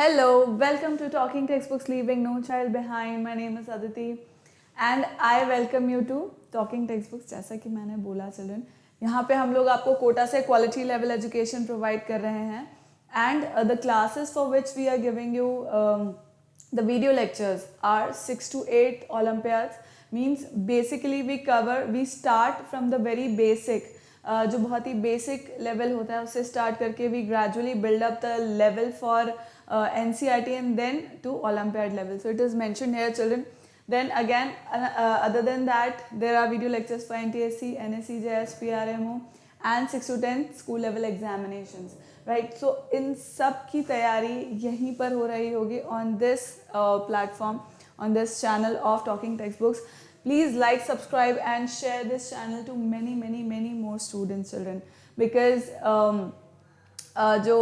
Hello, welcome to Talking Textbooks Leaving No Child Behind. My name is Aditi and I welcome you to Talking Textbooks. जैसा कि मैंने बोला children, यहाँ पे हम लोग आपको कोटा से क्वालिटी लेवल एजुकेशन प्रोवाइड कर रहे हैं and the classes for which we are giving you the video lectures are 6 to 8 Olympiads. Means basically we start from the very basic. जो बहुत ही बेसिक लेवल होता है उससे स्टार्ट करके we gradually build up the level for NCERT and then to Olympiad level. So it is mentioned here, children. Then again, other than that, there are video lectures for NTSC, NSC, JS, PRMO, and 6 to 10 school level examinations. Right? So इन सब की तैयारी यहीं पर हो रही होगी on this platform, on this channel of Talking Textbooks. Please like, subscribe, and share this channel to many more students, children. Because जो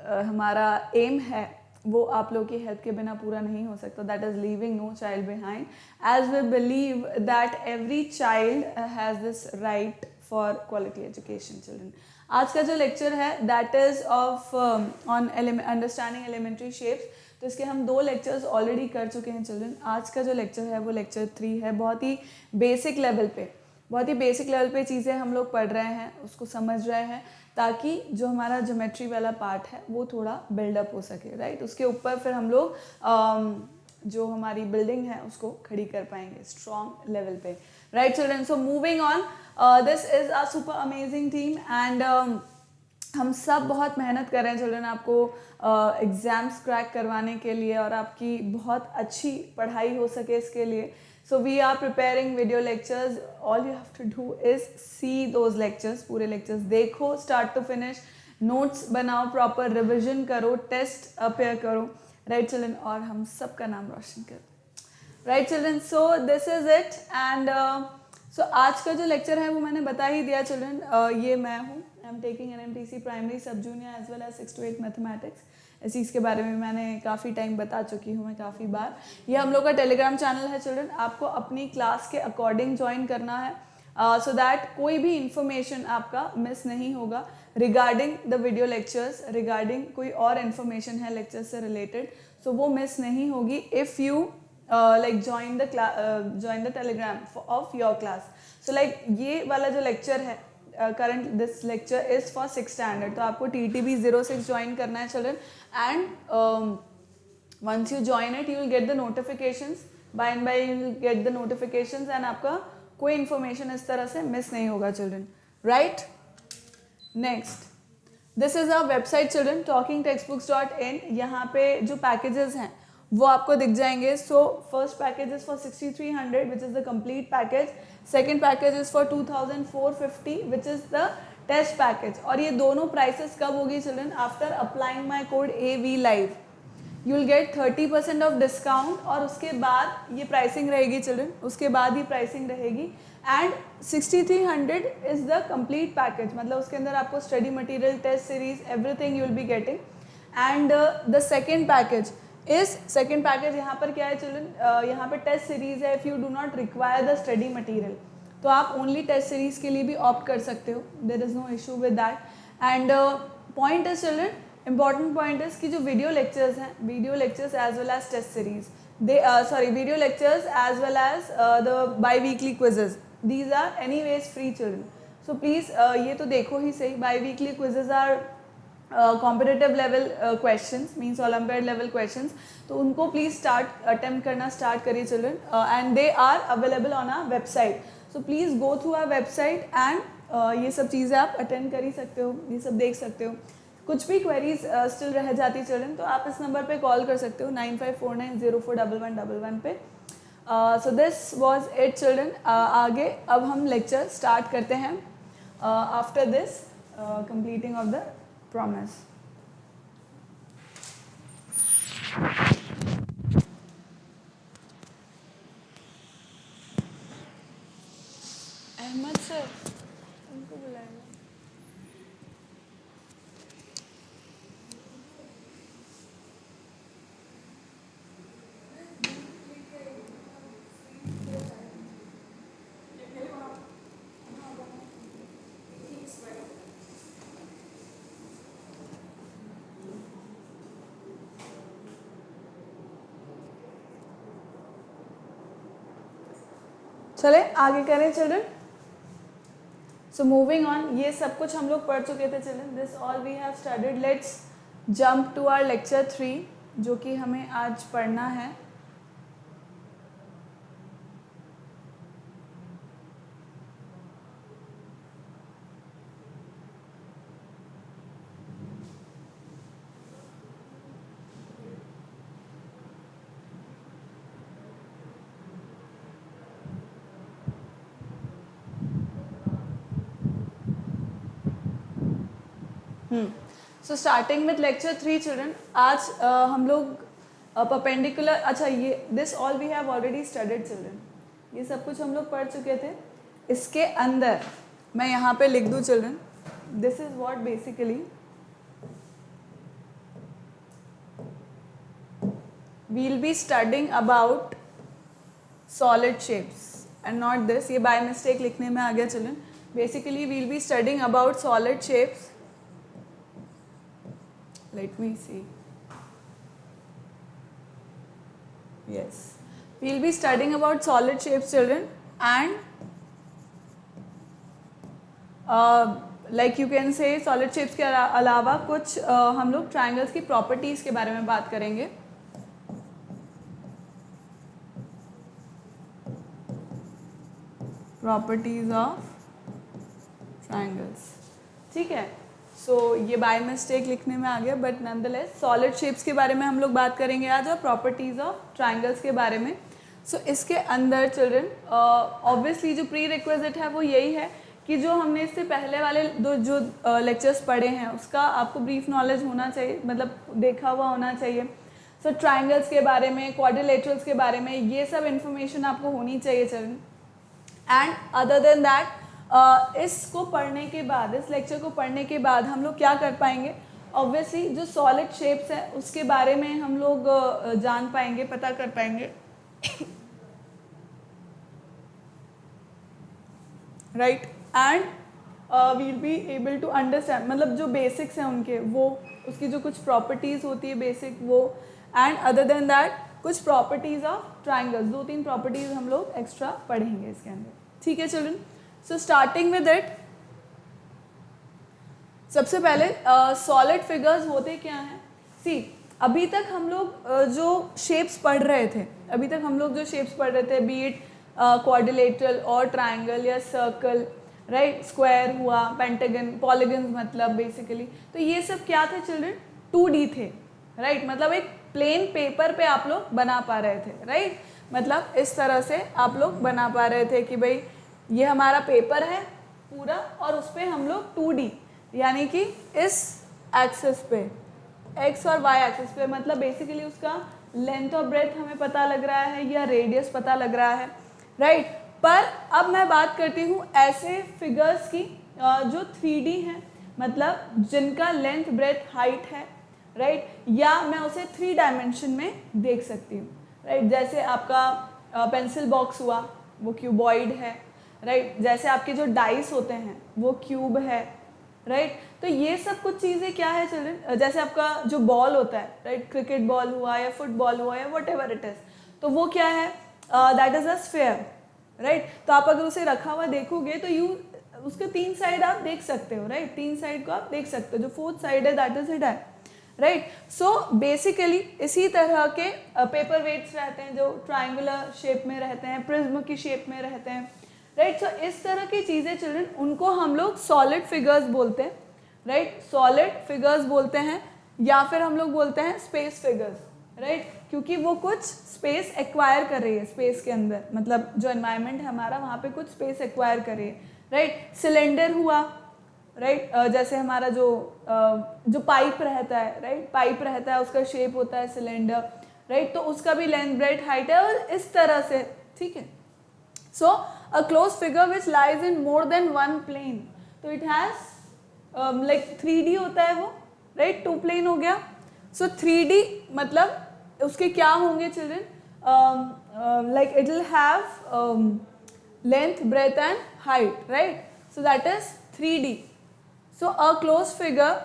हमारा एम है वो आप लोग की हेल्प के बिना पूरा नहीं हो सकता. That is leaving no child behind as we believe that every child has this right for quality education. Children, आज का जो लेक्चर है that is of on understanding elementary shapes. तो इसके हम 2 लेक्चर्स ऑलरेडी कर चुके हैं चिल्ड्रन. आज का जो लेक्चर है वो लेक्चर 3 है. बहुत ही बेसिक लेवल पे चीज़ें हम लोग पढ़ रहे हैं, उसको समझ रहे हैं, ताकि जो हमारा ज्योमेट्री वाला पार्ट है वो थोड़ा बिल्डअप हो सके. राइट, उसके ऊपर फिर हम लोग जो हमारी बिल्डिंग है उसको खड़ी कर पाएंगे स्ट्रॉन्ग लेवल पे. Right children, so moving on, this is a super amazing team and हम सब बहुत मेहनत कर रहे हैं चिल्ड्रन आपको एग्ज़ाम्स क्रैक करवाने के लिए और आपकी बहुत अच्छी पढ़ाई हो सके इसके लिए. So we are preparing video lectures. All you have to do is see those lectures. पूरे lectures देखो start to finish. Notes बनाओ, proper revision करो, test appear करो. Right children, और हम सब का नाम रोशन करो. Right children, so this is it and so आज का जो lecture है वो मैंने बता ही दिया children. ये मैं हूँ. I'm taking NMTC primary sub junior as well as 6 to 8 mathematics. इस चीज़ के बारे में मैंने काफ़ी टाइम बता चुकी हूँ मैं काफ़ी बार. ये हम लोग का टेलीग्राम चैनल है चिल्ड्रन. आपको अपनी क्लास के अकॉर्डिंग ज्वाइन करना है सो दैट कोई भी इंफॉर्मेशन आपका मिस नहीं होगा regarding the video lectures, regarding कोई और इन्फॉर्मेशन है लेक्चर से रिलेटेड, सो वो मिस नहीं होगी if you like join the Telegram of your class. So like ये वाला जो लेक्चर है current this lecture is for 6th standard. तो आपको TTB 06 ज्वाइन करना है children and once you join it you will get the notifications. by and by you will get the notifications and आपका कोई information इस तरह से मिस नहीं होगा children. Right, next, this is our website children talkingtextbooks.in. यहाँ पे जो पैकेजेस हैं वो आपको दिख जाएंगे. So first package is for 6300 which is the complete package. Second package is for 2450 which is the test package. और ये दोनों प्राइसेस कब होगी children? After applying my code AV Live you will get 30% off discount और उसके बाद ये pricing रहेगी चिल्ड्रन. उसके बाद ही प्राइसिंग रहेगी and 6300 is the complete package. मतलब उसके अंदर आपको study material, test series, everything you will be getting. And the second package यहाँ पर क्या है चिल्ड्रन? यहाँ पर टेस्ट सीरीज है. If you do not require the study material तो आप ओनली टेस्ट सीरीज के लिए भी ऑप्ट कर सकते हो. There is no issue with that. And point is children, important point is कि जो वीडियो लेक्चर्स हैं, video lectures as well as test series, video lectures as well as the bi weekly quizzes, these are anyways free children. So please ये तो देखो ही सही. Bi weekly quizzes are competitive level questions, means olympiad level questions. तो उनको please attempt करना start करिए children and they are available on our website. So please go through our website and ये सब चीज़ें आप अटेंड कर ही सकते हो, ये सब देख सकते हो. कुछ भी क्वेरीज स्टिल रह जाती चिल्ड्रन तो आप इस नंबर पे कॉल कर सकते हो 9549041111 पे. So this was it children. आगे अब हम लेक्चर स्टार्ट करते हैं after this completing of the promise. Ahmad sir उनको बुलाएंगे. चले आगे करें चिल्ड्रन। सो मूविंग ऑन, ये सब कुछ हम लोग पढ़ चुके थे children, this all we have studied. Let's jump to our lecture 3 जो कि हमें आज पढ़ना है। So starting with lecture 3 children, आज हम लोग परपेंडिकुलर, अच्छा ये this all we have already studied children, ये सब कुछ हम लोग पढ़ चुके थे। इसके अंदर मैं यहाँ पे लिख दूँ children, this is what basically we'll be studying about solid shapes and not this, ये by mistake लिखने में आ गया children. Basically we'll be studying about solid shapes. Let me see. Yes, we'll be studying about solid shapes children, and like you can say solid shapes के अलावा कुछ हम लोग triangles की properties के बारे में बात करेंगे। प्रॉपर्टीज ऑफ ट्राइंगल्स, ठीक है। सो ये बाय मिस्टेक लिखने में आ गया, बट नॉनदलेस सॉलिड शेप्स के बारे में हम लोग बात करेंगे आज, और प्रॉपर्टीज ऑफ ट्राइंगल्स के बारे में। सो इसके अंदर चिल्ड्रन ऑब्वियसली जो प्री रिक्विजिट है वो यही है कि जो हमने इससे पहले वाले जो लेक्चर्स पढ़े हैं उसका आपको ब्रीफ नॉलेज होना चाहिए, मतलब देखा हुआ होना चाहिए। सो ट्राइंगल्स के बारे में, क्वाड्रिलेटरल्स के बारे में, ये सब इन्फॉर्मेशन आपको होनी चाहिए children. And other than that इसको पढ़ने के बाद, इस लेक्चर को पढ़ने के बाद हम लोग क्या कर पाएंगे, ऑब्वियसली जो सॉलिड शेप्स है उसके बारे में हम लोग जान पाएंगे, पता कर पाएंगे, right. And we'll be able to understand, मतलब जो बेसिक्स हैं उनके, वो उसकी जो कुछ प्रॉपर्टीज़ होती है बेसिक वो, एंड अदर देन दैट कुछ प्रॉपर्टीज़ ऑफ ट्राइंगल्स, 2-3 प्रॉपर्टीज़ हम लोग एक्स्ट्रा पढ़ेंगे इसके अंदर, ठीक है children. So starting with it, सबसे पहले सॉलिड फिगर्स होते क्या हैं। सी अभी तक हम लोग जो शेप्स पढ़ रहे थे, बी इट क्वाड्रिलेटरल और ट्राइंगल या सर्कल, राइट, स्क्वायर हुआ, पेंटागन, पॉलीगन्स, मतलब बेसिकली तो ये सब क्या थे चिल्ड्रन, 2D थे, राइट। मतलब एक प्लेन पेपर पे आप लोग बना पा रहे थे, राइट। मतलब इस तरह से आप लोग बना पा रहे थे कि भाई ये हमारा पेपर है पूरा, और उस पर हम लोग 2D यानी कि इस एक्सिस पे, एक्स और वाई एक्सिस पे, मतलब बेसिकली उसका लेंथ और ब्रेथ हमें पता लग रहा है या रेडियस पता लग रहा है, राइट। पर अब मैं बात करती हूँ ऐसे फिगर्स की जो 3D हैं, मतलब जिनका लेंथ ब्रेथ हाइट है, राइट, या मैं उसे 3 डायमेंशन में देख सकती हूँ, राइट। जैसे आपका पेंसिल बॉक्स हुआ वो क्यूबॉइड है, राइट। जैसे आपके जो डाइस होते हैं वो क्यूब है, राइट। तो ये सब कुछ चीज़ें क्या है चिल्ड्रन, जैसे आपका जो बॉल होता है, राइट, क्रिकेट बॉल हुआ या फुटबॉल हुआ या वट एवर इट इज़, तो वो क्या है, that is a sphere, right. तो आप अगर उसे रखा हुआ देखोगे तो उसके 3 साइड आप देख सकते हो, राइट, 3 साइड को आप देख सकते हो, जो 4th साइड है दैट इज इट है, राइट। सो बेसिकली इसी तरह के पेपर वेट्स रहते हैं जो ट्राइंगुलर शेप में रहते हैं, प्रिज्म की शेप में रहते हैं, राइट। सो इस तरह की चीज़ें चिल्ड्रन, उनको हम लोग सॉलिड फिगर्स बोलते हैं, राइट, सॉलिड फिगर्स बोलते हैं, या फिर हम लोग बोलते हैं स्पेस फिगर्स, राइट, क्योंकि वो कुछ स्पेस एक्वायर कर रही है स्पेस के अंदर, मतलब जो एनवायरनमेंट है हमारा वहाँ पे कुछ स्पेस एक्वायर कर रही है, राइट। सिलेंडर हुआ, राइट, जैसे हमारा जो पाइप रहता है, राइट, पाइप रहता है, उसका शेप होता है सिलेंडर, राइट, तो उसका भी लेंथ ब्रेथ हाइट है, और इस तरह से, ठीक है। So a close figure which lies in more than 1 plane, तो इट हैज लाइक 3D होता है वो, राइट, 2 प्लेन हो गया। सो 3D मतलब उसके क्या होंगे children, like it will have length breadth and height, right, so that is 3D. So a closed figure,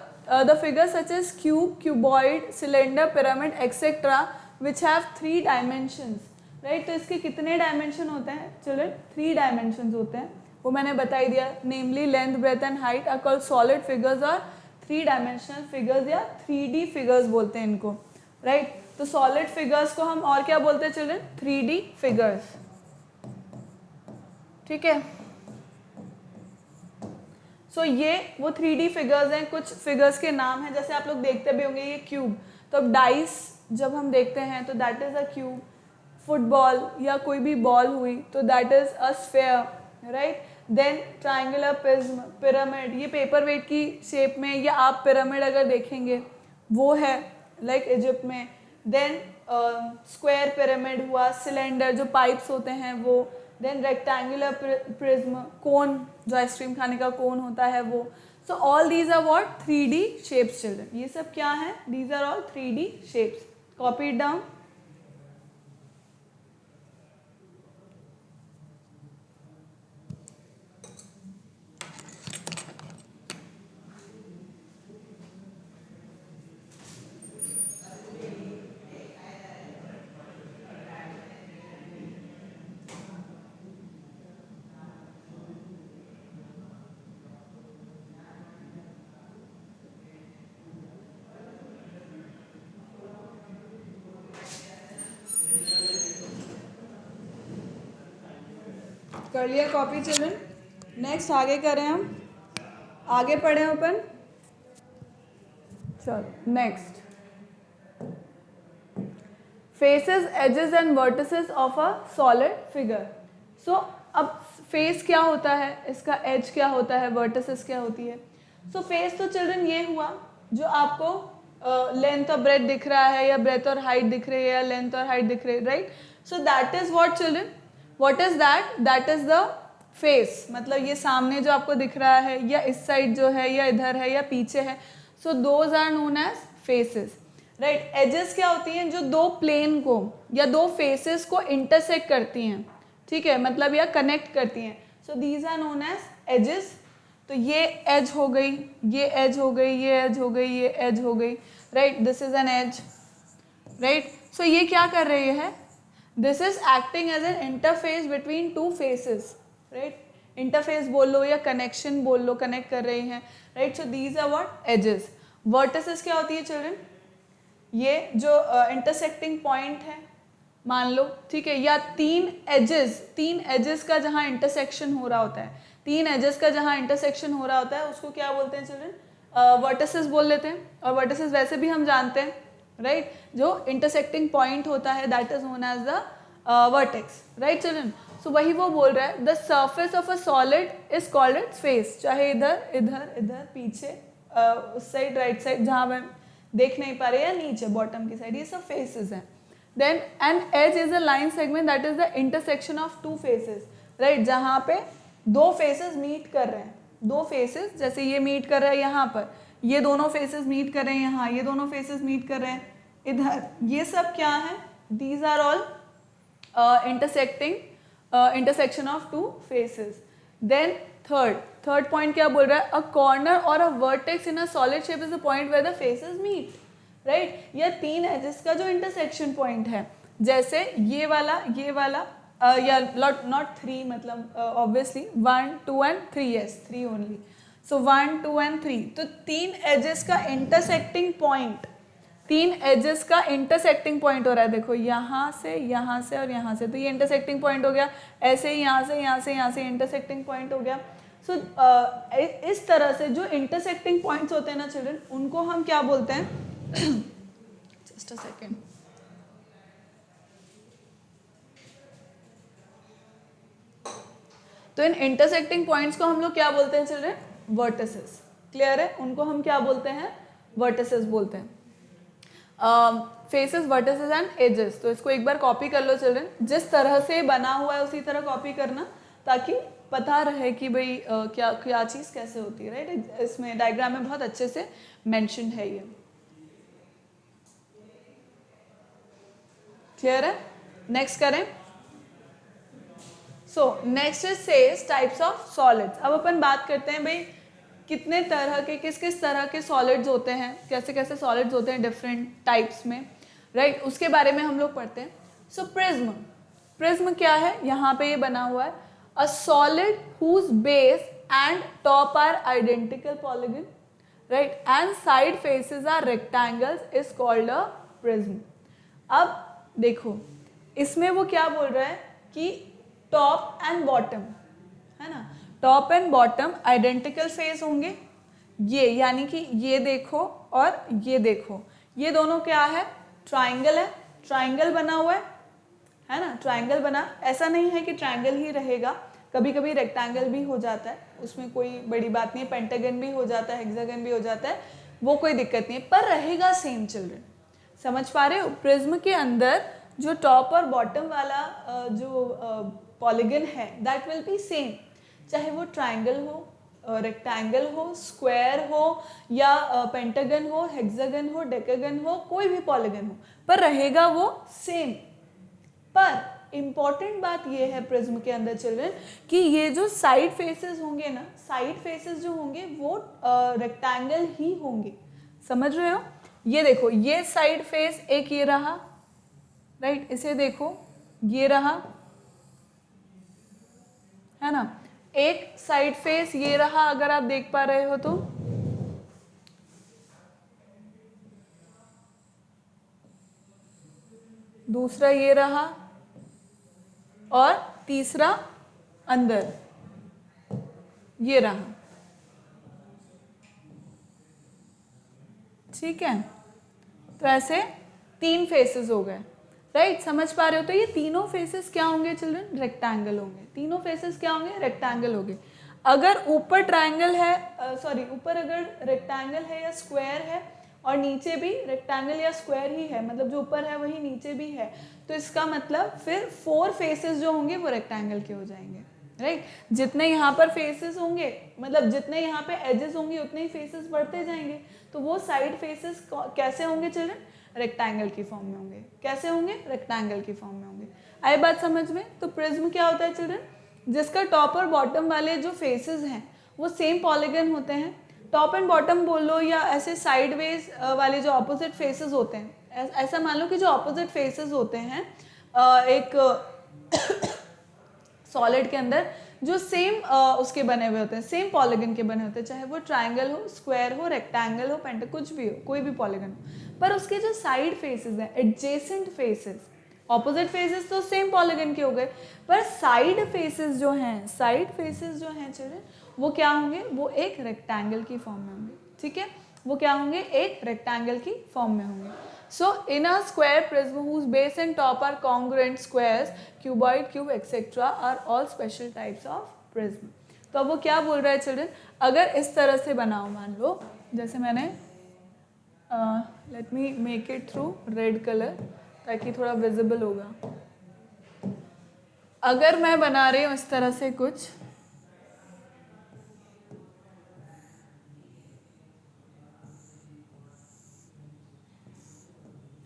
the figures such as cube, cuboid, cylinder, pyramid, etc., which have 3 dimensions. Right. तो इसके कितने dimension होते हैं children? 3 dimension होते हैं, वो मैंने बता ही दिया। Namely length, breadth and height are called solid figures और 3 डायमेंशनल फिगर्स या 3D फिगर्स बोलते हैं इनको, राइट। तो सॉलिड फिगर्स को हम और क्या बोलते हैं चिल्ड्रन? 3D फिगर्स, ठीक है। सो ये वो 3D फिगर्स हैं। कुछ फिगर्स के नाम हैं, जैसे आप लोग देखते भी होंगे ये क्यूब, तो अब डाइस जब हम देखते हैं तो that is a cube. Football या कोई भी बॉल हुई तो that is a sphere, right. Then triangular prism, pyramid, ये पेपर वेट की शेप में, या आप पिरामिड अगर देखेंगे वो है लाइक इजिप्ट में। देन स्क्वायर पिरामिड हुआ, सिलेंडर जो पाइप्स होते हैं वो। देन रेक्टेंगुलर प्रिज्म, कोन जो आइसक्रीम खाने का कोन होता है वो। So all these are what? 3D shapes children. ये सब क्या है? These are all 3D shapes. Copy it down. कर लिया कॉपी चिल्ड्रन? नेक्स्ट आगे करें हम, आगे पढ़ें अपन। चलो next, faces, edges and vertices of a solid figure. So अब फेस क्या होता है, इसका एज क्या होता है, वर्टिसेस क्या होती है। सो फेस तो चिल्ड्रन ये हुआ जो आपको लेंथ और ब्रेथ दिख रहा है, या ब्रेथ और हाइट दिख रही है, या लेंथ और हाइट दिख रही है, right. So that is what children? What is that? That is the face. मतलब ये सामने जो आपको दिख रहा है, या इस साइड जो है, या इधर है, या पीछे है, so those are known as faces, right. Edges क्या होती हैं? जो दो प्लेन को या दो फेसेस को इंटरसेक्ट करती हैं, ठीक है, मतलब या कनेक्ट करती हैं। So these are known as edges. तो ये एज हो गई, ये एज हो गई, ये एज हो गई, ये एज हो गई, right. This is an edge, right. So ये क्या कर रही है? This is acting edge an interface between two faces, right. Interface बोल लो या कनेक्शन बोल लो, कनेक्ट कर रही हैं, right. So these are what? Edges. Vertices क्या होती है चिल्ड्रन? ये जो इंटरसेक्टिंग पॉइंट है मान लो, ठीक है, या तीन एजेस का जहाँ इंटरसेक्शन हो रहा होता है, 3 एजेस का जहाँ इंटरसेक्शन हो रहा होता है उसको क्या बोलते हैं चिल्ड्रन? वर्टिसेस बोल लेते हैं। और वर्टिसेस वैसे भी हम जानते हैं, राइट, जो इंटरसेक्टिंग पॉइंट होता है that is known as the vertex, right children. So वही वो बोल रहा है, the surface of a solid is called its face. चाहे इधर इधर इधर पीछे, उस साइड, राइट साइड, जहाँ मैं देख नहीं पा रहे, या नीचे बॉटम की साइड, ये सब फेसेस हैं। Then an edge is a line segment that is the intersection of 2 faces, right, जहाँ पे 2 फेसेस मीट कर रहे हैं। 2 फेसेस जैसे ये मीट कर रहे हैं यहाँ पर, ये दोनों फेसेस मीट कर रहे हैं यहाँ, ये दोनों फेसेस मीट कर रहे हैं इधर, ये सब क्या है? These are all intersection of 2 faces. Then third point क्या बोल रहा है? अ कॉर्नर और a vertex in a solid shape is the point where the faces meet, right. या 3 एजेस का जो इंटरसेक्शन पॉइंट है, जैसे ये वाला या नॉट 3, मतलब obviously 1 2 and 3, yes 3 only. So 1 2 and 3, तो 3 एजेस का इंटरसेक्टिंग पॉइंट, 3 एजेस का इंटरसेक्टिंग पॉइंट हो रहा है, देखो यहाँ से और यहाँ से, तो ये इंटरसेक्टिंग पॉइंट हो गया। ऐसे ही यहाँ से इंटरसेक्टिंग पॉइंट हो गया। सो इस तरह से जो इंटरसेक्टिंग पॉइंट्स होते हैं ना चिल्ड्रन, उनको हम क्या बोलते हैं? Just a second. तो इन इंटरसेक्टिंग पॉइंट्स को हम लोग क्या बोलते हैं चिल्ड्रन? वर्टिसेस। क्लियर है? उनको हम क्या बोलते हैं? वर्टिसेस बोलते हैं। Faces, vertices and edges. तो इसको एक बार कॉपी कर लो चिल्ड्रन, जिस तरह से बना हुआ है उसी तरह कॉपी करना, ताकि पता रहे कि भाई क्या क्या चीज़ कैसे होती है, राइट। इसमें डायग्राम में बहुत अच्छे से मेंशन है ये। क्लियर है? नेक्स्ट करें। So next is says types of solids. अब अपन बात करते हैं भाई कितने तरह के, किस किस तरह के सॉलिड्स होते हैं, कैसे कैसे सॉलिड्स होते हैं डिफरेंट टाइप्स में, राइट। उसके बारे में हम लोग पढ़ते हैं। सो प्रिज्म, प्रिज्म क्या है, यहाँ पे ये बना हुआ है, a solid whose base and top are identical polygon, right, and side faces are rectangles is called a prism. अब देखो इसमें वो क्या बोल रहा है कि टॉप एंड बॉटम, है ना, top and bottom identical face होंगे, ये यानी कि ये देखो और ये देखो, ये दोनों क्या है, ट्राइंगल है, ट्राइंगल बना हुआ है ना, ट्राइंगल बना, ऐसा नहीं है कि ट्राइंगल ही रहेगा, कभी कभी रेक्टेंगल भी हो जाता है, उसमें कोई बड़ी बात नहीं है, पेंटागन भी हो जाता है, हेक्सागन भी हो जाता है, वो कोई दिक्कत नहीं है, पर रहेगा सेम। चिल्ड्रन समझ पा रहे हो, प्रिज्म के अंदर जो टॉप और बॉटम वाला जो पॉलीगन है दैट विल बी सेम, चाहे वो ट्राइंगल हो, रेक्टेंगल हो, स्क्वायर हो, या पेंटागन हो, हेक्सागन हो, डेकागन हो, कोई भी पॉलीगन हो, पर रहेगा वो सेम। पर इंपॉर्टेंट बात ये है प्रिज्म के अंदर चिल्ड्रन कि ये जो साइड फेसेस होंगे ना, साइड फेसेस जो होंगे वो रेक्टेंगल ही होंगे, समझ रहे हो। ये देखो, ये साइड फेस एक ये रहा, राइट, इसे देखो ये रहा, है ना, एक साइड फेस ये रहा, अगर आप देख पा रहे हो तो, दूसरा ये रहा, और तीसरा अंदर ये रहा, ठीक है, तो ऐसे 3 फेसेस हो गए, राइट, समझ पा रहे हो। तो ये तीनों फेसेस क्या होंगे चिल्ड्रन, रेक्टेंगल होंगे, तीनों फेसेस क्या होंगे, रेक्टेंगल होंगे। अगर ऊपर ट्राइंगल है, सॉरी ऊपर अगर रेक्टेंगल है या स्क्वायर है और नीचे भी रेक्टेंगल या स्क्वायर ही है, मतलब जो ऊपर है वही नीचे भी है, तो इसका मतलब फिर 4 फेसेस जो होंगे वो रेक्टेंगल के हो जाएंगे, राइट। जितने यहाँ पर फेसेस होंगे, मतलब जितने यहाँ पे एजेस होंगे उतने ही फेसेस बढ़ते जाएंगे, तो वो साइड फेसेस कैसे होंगे चिल्ड्रन, रेक्टेंगल की फॉर्म में होंगे। कैसे होंगे, रेक्टेंगल की फॉर्म में होंगे। आई बात समझ में। तो प्रिज्म क्या होता है चिल्ड्रन, जिसका टॉप और बॉटम वाले जो फेसेस हैं वो सेम पॉलीगन होते हैं। टॉप एंड बॉटम बोल लो, या ऐसे साइडवेज वाले जो ऑपोजिट फेसेस होते हैं, ऐसा मान लो कि जो ऑपोजिट फेसेस होते हैं एक सॉलिड के अंदर, जो सेम उसके बने हुए होते हैं, सेम पॉलीगन के बने होते हैं, चाहे वो ट्राइंगल हो, स्क्वायर हो, रेक्टेंगल हो, पेंटा, कुछ भी हो, कोई भी पॉलीगन हो, पर उसके जो साइड फेसेस हैं, एडजेसेंट फेसेस, ऑपोजिट फेसेस तो सेम पॉलीगन के हो गए, पर साइड फेसेस जो हैं, साइड फेसेस जो हैं चिल्ड्रन, वो क्या होंगे, वो एक रेक्टेंगल की फॉर्म में होंगे, ठीक है, वो क्या होंगे, एक रेक्टेंगल की फॉर्म में होंगे। So in a square prism whose base and top are congruent squares, cuboid, cube, etc. are all special types of prism. तो अब वो क्या बोल रहा है चिल्ड्रन, अगर इस तरह से बनाओ, मान लो जैसे मैंने let me make it through red colour ताकि थोड़ा विजिबल होगा। अगर मैं बना रही हूँ इस तरह से कुछ,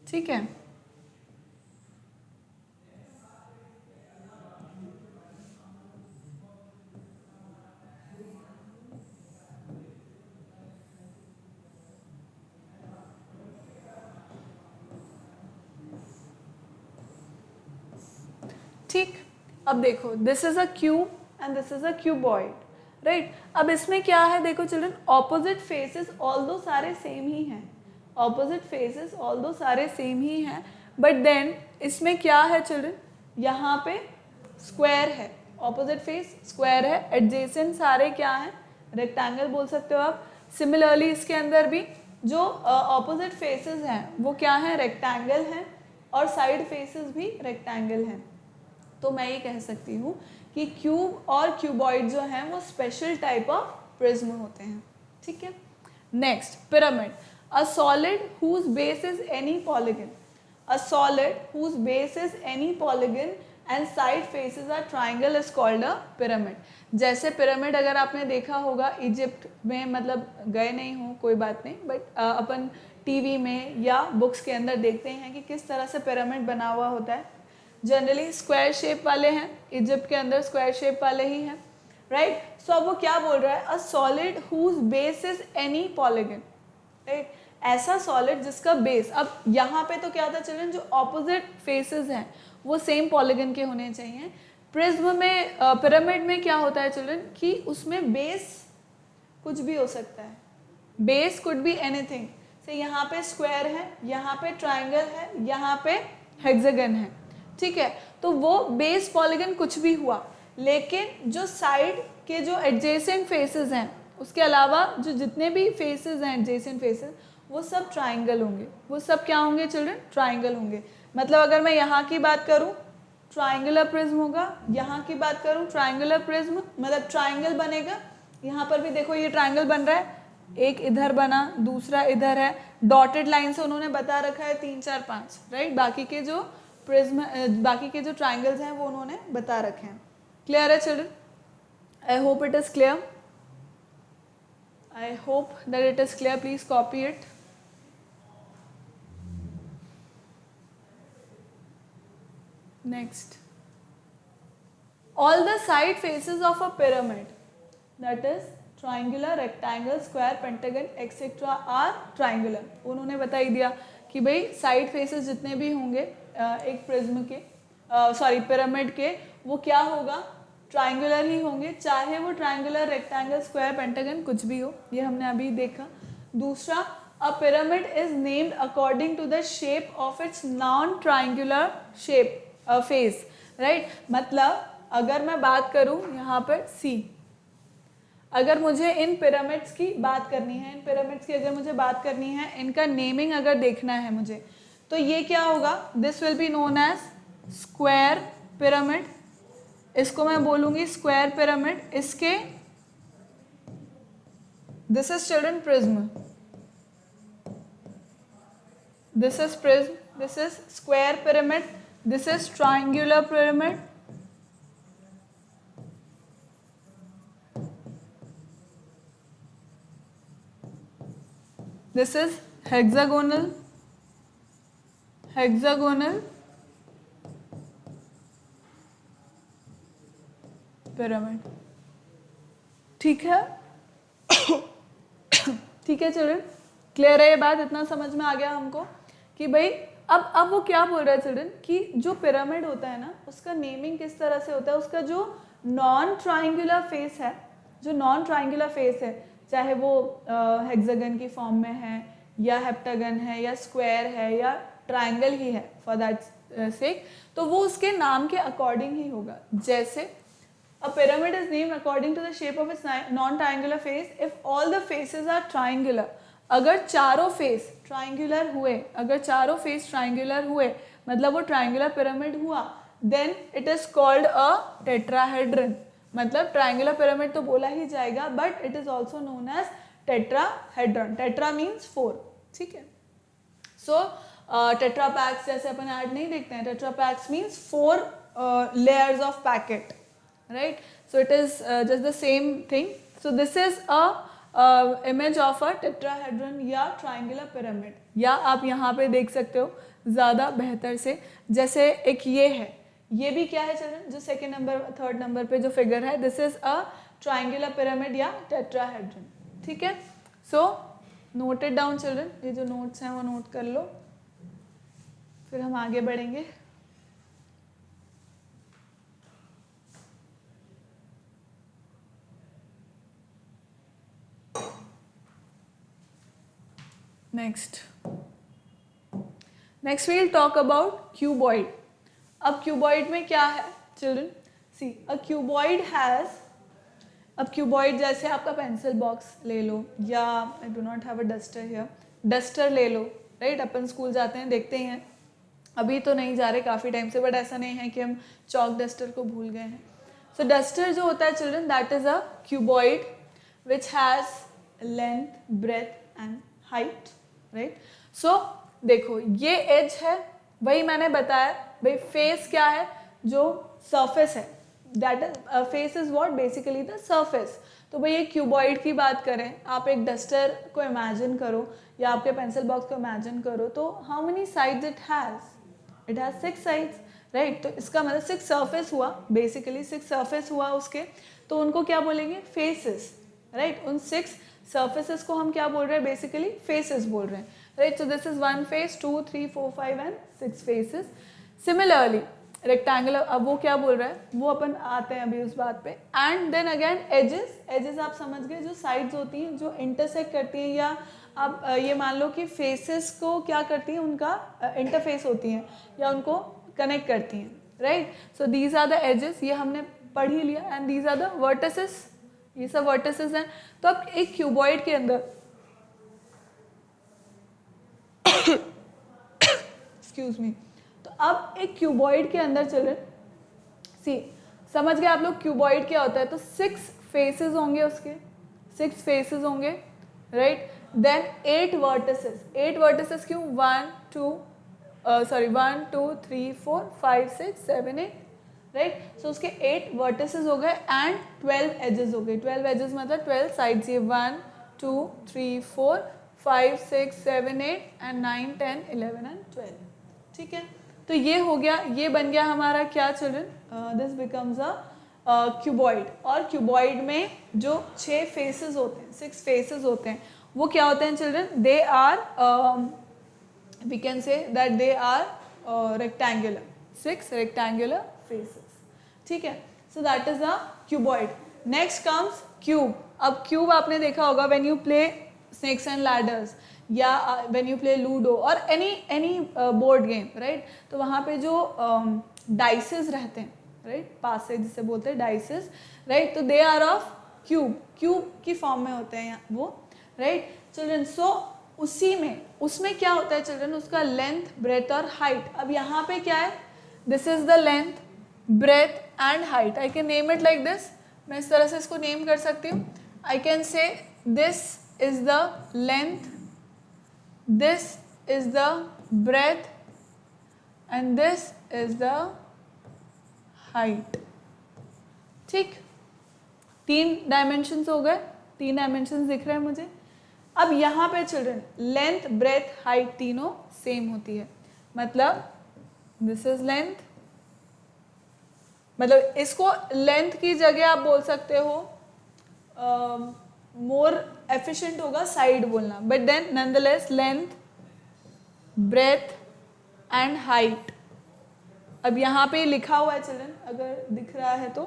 ठीक है, ठीक। अब देखो, this is a cube and this is a cuboid, right. अब इसमें क्या है, देखो चिल्ड्रन, ऑपोजिट फेसेस ऑल्दो सारे सेम ही हैं, ऑपोजिट फेसेस ऑल्दो सारे सेम ही हैं, बट देन इसमें क्या है चिल्ड्रन, यहाँ पे स्क्वायर है, ऑपोजिट फेस स्क्वायर है, एडजेसेंट सारे क्या हैं, रेक्टेंगल बोल सकते हो आप। सिमिलरली इसके अंदर भी जो ऑपोजिट फेसेस हैं वो क्या हैं, रेक्टेंगल हैं, और साइड फेसेस भी रेक्टेंगल हैं। तो मैं ये कह सकती हूँ कि क्यूब और क्यूबॉइड जो हैं वो स्पेशल टाइप ऑफ प्रिज्म होते हैं, ठीक है। Next, pyramid, a solid whose base is any polygon, a solid whose base is any polygon and side faces are triangle is called a pyramid. जैसे pyramid अगर आपने देखा होगा इजिप्ट में, मतलब गए नहीं हो कोई बात नहीं, बट अपन टीवी में या बुक्स के अंदर देखते हैं कि किस तरह से पिरामिड बना हुआ होता है। जनरली स्क्वायर शेप वाले हैं, इजिप्ट के अंदर स्क्वायर शेप वाले ही हैं, राइट। सो अब वो क्या बोल रहा है, a solid whose base is any polygon, right, ऐसा सॉलिड जिसका बेस, अब यहाँ पे तो क्या होता है चिल्ड्रन, जो ऑपोजिट फेसेस हैं वो सेम पॉलीगन के होने चाहिए। प्रिज्म में, पिरामिड में क्या होता है चिल्ड्रन कि उसमें बेस कुछ भी हो सकता है, बेस कुड बी एनीथिंग। से यहाँ पे स्क्वायर है, यहाँ पे ट्राइंगल है, यहाँ पे हेक्सागन है, ठीक है, तो वो बेस पॉलीगन कुछ भी हुआ, लेकिन जो साइड के जो एडजेसेंट फेसेस हैं उसके अलावा जो जितने भी फेसेस हैं एडजेसेंट फेसेस वो सब ट्राइंगल होंगे। वो सब क्या होंगे चिल्ड्रन? ट्राइंगल होंगे। मतलब अगर मैं यहाँ की बात करूँ ट्राइंगुलर प्रिज्म होगा, यहाँ की बात करूँ ट्राइंगुलर प्रिज्म, मतलब ट्राइंगल बनेगा। यहाँ पर भी देखो ये ट्राइंगल बन रहा है, एक इधर बना, दूसरा इधर है, डॉटेड लाइन से उन्होंने बता रखा है 3 4 5, राइट। बाकी के जो प्रिज्म, बाकी के जो ट्राइंगल्स हैं वो उन्होंने बता रखे हैं। क्लियर है children? I hope it is clear. I hope that it is clear. Please copy it. Next. All the side faces of a pyramid, that is triangular, rectangle, square, pentagon, etc. are triangular. उन्होंने बता ही दिया कि भाई side faces जितने भी होंगे एक प्रिज्म के, सॉरी पिरामिड के, वो क्या होगा? ट्राइंगुलर ही होंगे, चाहे वो ट्राइंगुलर, रेक्टेंगल, स्क्वायर, पेंटागन कुछ भी हो, ये हमने अभी देखा। दूसरा, a pyramid is named according to the shape of its non triangular shape face, right. मतलब अगर मैं बात करूं यहाँ पर सी, अगर मुझे इन पिरामिड्स की बात करनी है, इन पिरामिड्स की अगर मुझे बात करनी है, इनका नेमिंग अगर देखना है मुझे, तो ये क्या होगा? This will be known as square pyramid, इसको मैं बोलूंगी स्क्वायर पिरामिड। इसके this is children prism, this is prism, this is square pyramid, this is triangular pyramid, this is hexagonal, hexagonal pyramid। ठीक है ठीक है चिल्ड्रन, क्लियर है ये बात? इतना समझ में आ गया हमको कि भाई अब वो क्या बोल रहा है चिल्ड्रन कि जो पिरामिड होता है ना उसका नेमिंग किस तरह से होता है, उसका जो नॉन ट्राइंगुलर फेस है, जो नॉन ट्राइंगुलर फेस है, चाहे वो हेक्सागन की फॉर्म में है या हेप्टागन है या स्क्वायर है या ट्राइंगल ही है फॉर दैट सेक, तो वो उसके नाम के अकॉर्डिंग ही होगा। जैसे a pyramid is named according to the shape of its non triangular face if all the faces are triangular. अगर चारों फेस ट्राइंगुलर हुए, अगर चारों फेस ट्राइंगुलर हुए मतलब वो ट्राइंगुलर पिरामिड हुआ, then it is called a tetrahedron. मतलब ट्राइंगुलर पिरामिड तो बोला ही जाएगा, but it is also known as tetrahedron. Tetra means 4, ठीक है। सो टेट्रापैक्स जैसे अपन ऐड नहीं देखते हैं, tetrapacks means 4 layers of packet, right. So it is just the same thing. So this is a image of a tetrahedron या triangular pyramid, या आप यहाँ पे देख सकते हो ज़्यादा बेहतर से, जैसे एक ये है, ये भी क्या है चिल्ड्रन, जो सेकेंड नंबर थर्ड नंबर पे जो फिगर है, this is a triangular pyramid या टेट्राहेड्रन, ठीक है। So note it down children, ये जो नोट्स हैं वो नोट कर लो, फिर हम आगे बढ़ेंगे। Next we will talk about cuboid. अब क्यूबॉइड में क्या है children? See a cuboid has, अब क्यूबॉइड जैसे आपका पेंसिल बॉक्स ले लो, या I do not have a duster here, duster ले लो, राइट। अपन स्कूल जाते हैं देखते ही हैं, अभी तो नहीं जा रहे काफ़ी टाइम से, बट ऐसा नहीं है कि हम चॉक डस्टर को भूल गए हैं। सो डस्टर जो होता है children, that is a cuboid which has length, breadth and height, right. So देखो ये एज है, वही मैंने बताया भाई फेस क्या है, जो सरफेस है, that is face is what basically the surface. तो भाई ये क्यूबॉइड की बात करें, आप एक डस्टर को इमेजिन करो या आपके पेंसिल बॉक्स को इमेजिन करो, तो how many sides it has? It has 6 sides, right. तो इसका मतलब 6 सरफेस हुआ, बेसिकली 6 सरफेस हुआ उसके, तो उनको क्या बोलेंगे? Faces, right. उन 6 सर्फेसेस को हम क्या बोल रहे हैं, बेसिकली फेसेस बोल रहे हैं, right. So this is 1 face, 2 3 4 5 and 6 faces. Similarly rectangular, अब वो क्या बोल रहा है वो अपन आते हैं अभी उस बात पे. And then again edges. Edges आप समझ गए, जो साइड्स होती हैं जो इंटरसेक्ट करती हैं, या आप ये मान लो कि फेसेस को क्या करती हैं, उनका इंटरफेस होती हैं या उनको कनेक्ट करती हैं, right. So these are the edges, ये हमने पढ़ ही लिया. And these are the vertices, ये सब वर्टिसेस हैं. तो अब एक क्यूबॉइड के अंदर एक्सक्यूज मी, तो अब एक क्यूबॉइड के अंदर चिल्ड्रन सी, समझ गए आप लोग क्यूबॉइड क्या होता है. तो 6 फेसेस होंगे उसके, 6 फेसेस होंगे, राइट. Then 8 vertices. 8 वर्टिसेस क्यों, 1 2 3 4 5 6 7 8, राइट. सो उसके 8 वर्टिसेस हो गए एंड 12 एजेस हो गए. 12 एजेस मतलब 12 साइड्स, ये 1 2 3 4 5 6 7 8 एंड 9 10 11 एंड 12, ठीक है. तो ये हो गया, ये बन गया हमारा क्या children, this becomes a cuboid. और क्यूबॉइड में जो 6 फेसेस होते हैं, 6 फेसेस होते हैं, वो क्या होते हैं children, they are, we can say that they are rectangular, 6 rectangular faces, ठीक है. So that is the cuboid. Next comes cube. अब क्यूब आपने देखा होगा when you play snakes and ladders, या व्हेन यू प्ले लूडो और any board game, right. तो वहाँ पे जो डाइसेस रहते हैं, राइट, पासे जिसे बोलते हैं डाइसेस, राइट. तो they are of cube, cube की फॉर्म में होते हैं वो, राइट चिल्ड्रन. सो उसमें क्या होता है चिल्ड्रन, उसका लेंथ, ब्रेथ और हाइट. अब यहाँ पे क्या है, this is the length, breadth and height. I can name it like this, मैं इस तरह से इसको नेम कर सकती हूँ. I can say this is the length, this is the breadth and this is the height, ठीक. 3 डायमेंशंस हो गए, 3 डायमेंशंस दिख रहे हैं मुझे. अब यहाँ पे चिल्ड्रन लेंथ, ब्रेथ, हाइट तीनों सेम होती है. मतलब दिस इज लेंथ, मतलब इसको लेंथ की जगह आप बोल सकते हो, मोर एफिशिएंट होगा साइड बोलना, but then nonetheless length, breadth and height. अब यहाँ पे लिखा हुआ है चिल्ड्रन, अगर दिख रहा है तो,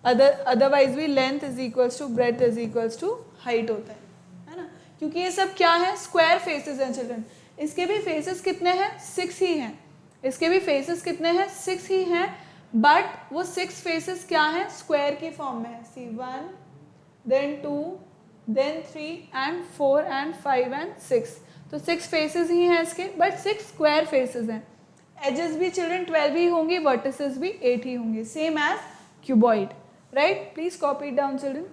अदरवाइज भी length is equals to breadth is equals to height होता है ना. क्योंकि ये सब क्या है, स्क्वायर फेसेस हैं चिल्ड्रन. इसके भी फेसेस कितने हैं, 6 ही हैं. इसके भी फेसेस कितने हैं, 6 ही हैं. बट वो 6 फेसेस क्या हैं, स्क्वायर की फॉर्म में है. See 1 then 2 then 3 and 4 and 5 and 6. तो 6 फेसेस ही हैं इसके, बट 6 स्क्वायर फेसेस हैं. एजेस भी चिल्ड्रन 12 ही होंगी, वर्टिसेस भी 8 ही होंगे, same as cuboid, right. Please copy it down children.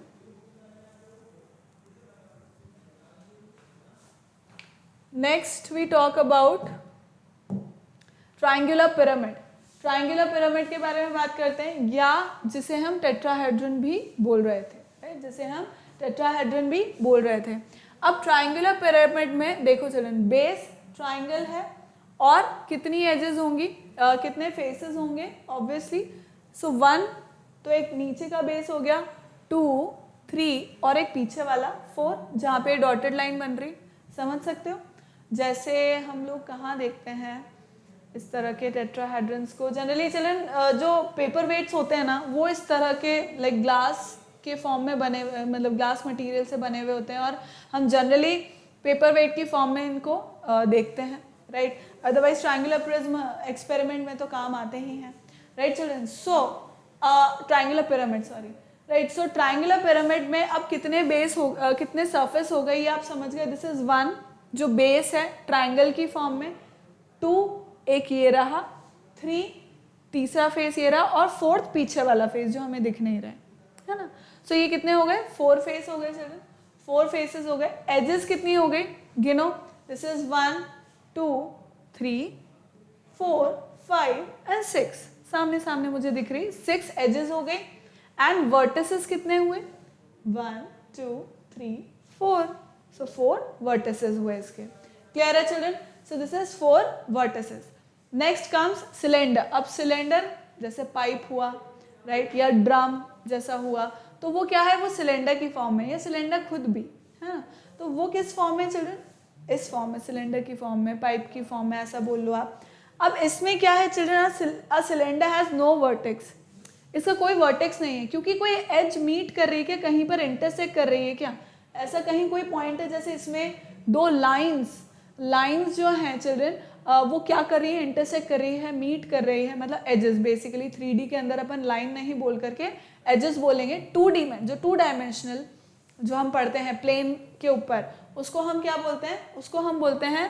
Next we talk about triangular pyramid. Triangular pyramid के बारे में बात करते हैं, या जिसे हम टेट्राहेड्रन भी बोल रहे थे, राइट, जिसे हम टेट्राहेड्रन भी बोल रहे थे. अब ट्रायंगुलर पिरामिड में देखो चिल्ड्रन, बेस ट्रायंगल है और कितनी एजेस होंगी, कितने फेसेस होंगे ऑब्वियसली. सो 1 तो एक नीचे का बेस हो गया, 2 3 और एक पीछे वाला 4, जहाँ पे डॉटेड लाइन बन रही, समझ सकते हो. जैसे हम लोग कहाँ देखते हैं इस तरह के टेट्राहेड्रन्स को, जनरली चिल्ड्रन जो पेपर वेट्स होते हैं ना, वो इस तरह के लाइक ग्लास के फॉर्म में बने हुए, मतलब ग्लास मटेरियल से बने हुए होते हैं, और हम जनरली पेपर वेट की फॉर्म में इनको देखते हैं, right. Otherwise triangular prism experiment में तो काम आते ही हैं, राइट चिल्ड्रन. सो ट्रायंगुलर पिरामिड, सॉरी, राइट. सो ट्रायंगुलर पिरामिड में अब कितने बेस हो, कितने सरफेस हो गए ये आप समझ गए. दिस इज 1 जो बेस है ट्रायंगल की फॉर्म में, 2 एक ये रहा, 3 तीसरा फेस ये रहा, और 4th पीछे वाला फेस जो हमें दिख नहीं रहा है ना. सो ये कितने हो गए, 4 फेस हो गए चिल्ड्रन, 4 फेसेस हो गए. एजेस कितनी हो गई, गिनो. दिस इज 1 2 3 4 5 एंड 6, सामने सामने मुझे दिख रही, 6 एजेस हो गई. एंड वर्टिसेस कितने हुए, 1 2 3 4. सो 4 वर्टिसेस हुए इसके. क्लियर है children. So this is 4 vertices. Next comes cylinder. अब सिलेंडर जैसे पाइप हुआ, राइट, या ड्रम जैसा हुआ, तो वो क्या है, वो सिलेंडर की फॉर्म में, या सिलेंडर खुद भी है ना। तो वो किस फॉर्म में चिल्ड्रन, इस फॉर्म में, सिलेंडर की फॉर्म में, पाइप की फॉर्म में, ऐसा बोल लो आप। अब इसमें क्या है children, a cylinder has no vertex, इसका कोई वर्टेक्स नहीं है, क्योंकि कोई एज मीट कर रही है क्या, कहीं पर इंटरसेक्ट कर रही है क्या, ऐसा कहीं कोई पॉइंट है, जैसे इसमें दो लाइंस जो हैं चिल्ड्रन, वो क्या कर रही है, इंटरसेक्ट कर रही है, मीट कर रही है, मतलब एजेस, बेसिकली 3D के अंदर अपन लाइन नहीं बोल करके एजेस बोलेंगे। 2D में जो 2 डायमेंशनल जो हम पढ़ते हैं प्लेन के ऊपर, उसको हम क्या बोलते हैं, उसको हम बोलते हैं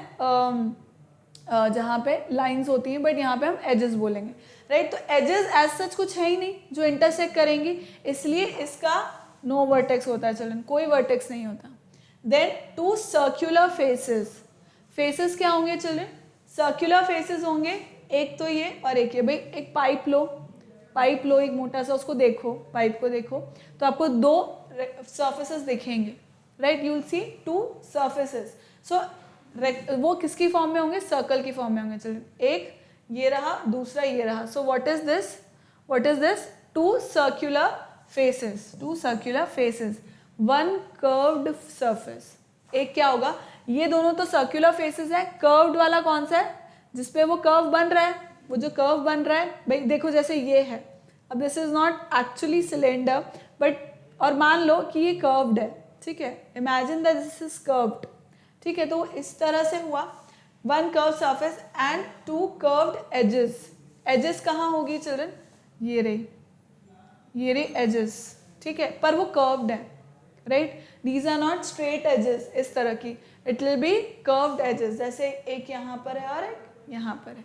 जहाँ पे लाइंस होती हैं, बट यहाँ पे हम एजेस बोलेंगे, राइट। तो एजेस एज सच कुछ है ही नहीं जो इंटरसेक्ट करेंगी, इसलिए इसका नो वर्टेक्स होता है चिल्ड्रन, कोई वर्टेक्स नहीं होता। देन 2 सर्क्यूलर फेसेस क्या होंगे चिल्ड्रन, सर्क्यूलर फेसेस होंगे, एक तो ये और एक ये। भाई एक पाइप लो एक मोटा सा, उसको देखो, पाइप को देखो, तो आपको 2 सर्फेसेस दिखेंगे, right, you will see 2 surfaces. So वो किसकी फॉर्म में होंगे, सर्कल की फॉर्म में होंगे चिल्ड्रन, एक ये रहा, दूसरा ये रहा। So what is this 2 circular faces, 1 curved surface. एक क्या होगा, ये दोनों तो सर्क्यूलर फेसेस है, कर्व्ड वाला कौन सा है, जिसपे वो कर्व बन रहा है, वो जो कर्व बन रहा है, भाई देखो जैसे ये है, अब this is not actually cylinder but, और मान लो कि ये कर्व्ड है, ठीक है, imagine that this is curved, ठीक है, तो इस तरह से हुआ 1 curve surface and 2 curved edges कहाँ होगी चिल्ड्रन, ये रही एजेस, ठीक है, पर वो कर्व्ड है, right, these are not straight edges इस तरह की, it will be curved edges, जैसे एक यहाँ पर है और एक यहाँ पर है,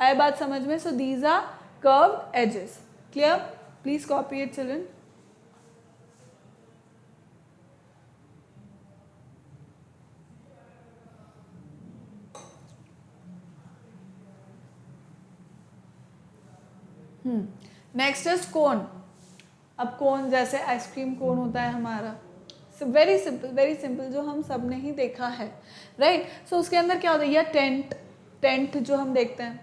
आए बात समझ में। So these are curved edges, clear, please copy it children. Next is cone. अब कोन जैसे आइसक्रीम कोन होता है हमारा, वेरी सिंपल जो हम सब ने ही देखा है, राइट। सो उसके अंदर क्या होता है, या टेंट जो हम देखते हैं,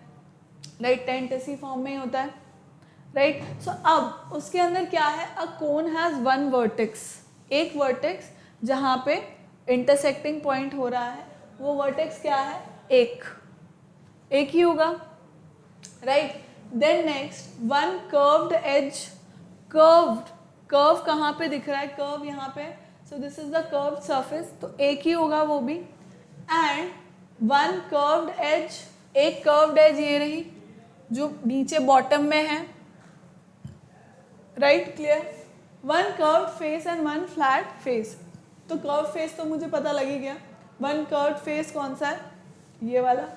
राइट, टेंट इसी फॉर्म में ही होता है, राइट। सो अब उसके अंदर क्या है, अ कोन हैज 1 वर्टेक्स, एक वर्टेक्स जहाँ पे इंटरसेक्टिंग पॉइंट हो रहा है, वो वर्टेक्स क्या है, एक ही होगा, right. Then next 1 curved edge, curve कहाँ पे दिख रहा है, कर्व यहाँ पे, so this is the curved surface, तो एक ही होगा वो भी, एंड 1 कर्व्ड एज, एक कर्व्ड एज ये रही जो नीचे बॉटम में है, right, clear. 1 curved face and 1 flat face, तो कर्व फेस तो मुझे पता लग ही गया, 1 कर्व्ड फेस कौन सा है, ये वाला,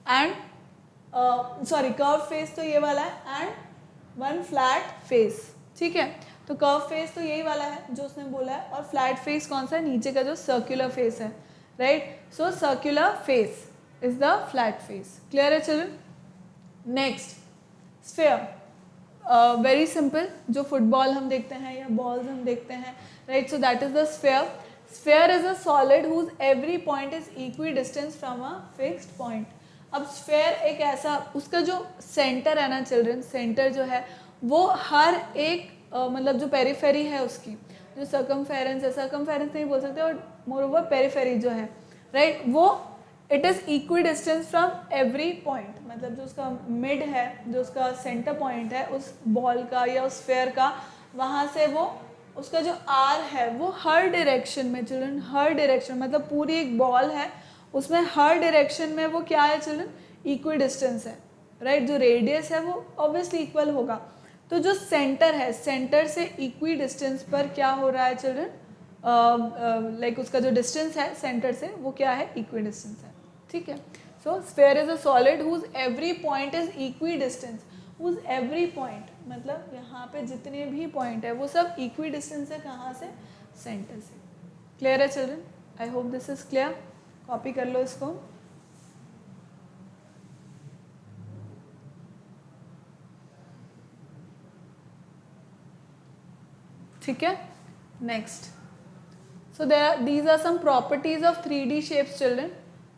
एंड कर्व फेस तो ये वाला है, एंड 1 फ्लैट फेस, ठीक है। तो कर्व फेस तो यही वाला है जो उसने बोला है, और फ्लैट फेस कौन सा है, नीचे का जो सर्क्यूलर फेस है, right. So circular face is the flat face, clear है children. Next sphere, very simple, जो फुटबॉल हम देखते हैं या बॉल्स हम देखते हैं, right, so that is the sphere is a solid whose every point is equidistance from a fixed point. अब स्फीयर एक ऐसा, उसका जो सेंटर है ना चिल्ड्रन, सेंटर जो है वो हर एक मतलब जो पेरिफेरी है उसकी, जो सर्कमफेरेंस नहीं बोल सकते, और मोरओवर पेरिफेरी जो है, राइट, वो it is equi distance from every point, मतलब जो उसका मिड है, जो उसका सेंटर पॉइंट है उस बॉल का या उस स्फीयर का, वहाँ से वो उसका जो आर है वो हर डायरेक्शन में चिल्ड्रन, हर डायरेक्शन, मतलब पूरी एक बॉल है उसमें हर डायरेक्शन में वो क्या है चिल्ड्रन, इक्वी डिस्टेंस है, राइट। जो रेडियस है वो ऑब्वियसली इक्वल होगा, तो जो सेंटर है, सेंटर से इक्वी डिस्टेंस पर क्या हो रहा है चिल्ड्रन, लाइक उसका जो डिस्टेंस है सेंटर से वो क्या है, इक्वी डिस्टेंस है, ठीक है। So sphere is a solid whose every point is equidistance, whose every point मतलब यहाँ पे जितने भी पॉइंट है वो सब इक्वी डिस्टेंस है, कहाँ से, सेंटर से, क्लियर है children, I hope this is clear, copy कर लो इसको। ठीक है, next, so these are some properties of 3D shapes children,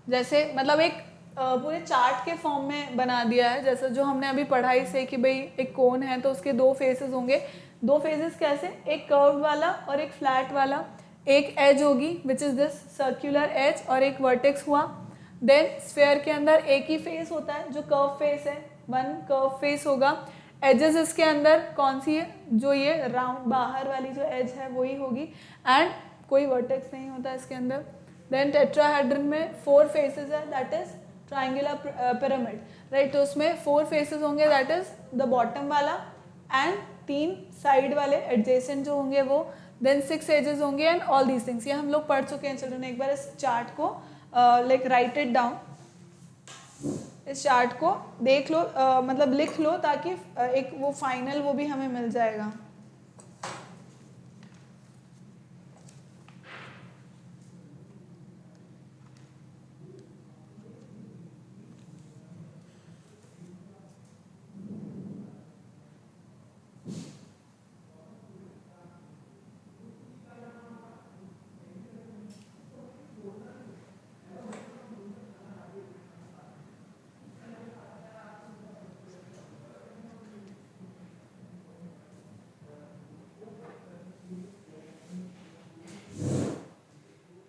जैसे मतलब एक पूरे चार्ट के फॉर्म में बना दिया है, जैसे जो हमने अभी पढ़ाई से कि भाई एक कोन है तो उसके 2 फेसेस होंगे, 2 फेसेस कैसे, एक कर्व्ड वाला और एक फ्लैट वाला, एक एज होगी which is this circular edge और एक वर्टेक्स हुआ। देन स्फेयर के अंदर एक ही फेस होता है जो कर्व फेस है, वन कर्व फेस होगा। एजेस इसके अंदर कौन सी है, जो ये राउंड बाहर वाली जो एज है वही होगी, एंड कोई वर्टेक्स नहीं होता इसके अंदर। देन टेट्राहेड्रन में 4 फेसेस है, that is triangular pyramid, right. तो उसमें 4 फेसेस होंगे, दैट इज द बॉटम वाला, एंड 3 साइड वाले एडजेसेंट जो होंगे वो। देन 6 एजेस होंगे एंड ऑल दीज थिंग्स। ये हम लोग पढ़ चुके हैं चिल्ड्रन। एक बार इस चार्ट को लाइक राइट इट डाउन, इस चार्ट को देख लो, मतलब लिख लो, ताकि एक वो फाइनल वो भी हमें मिल जाएगा।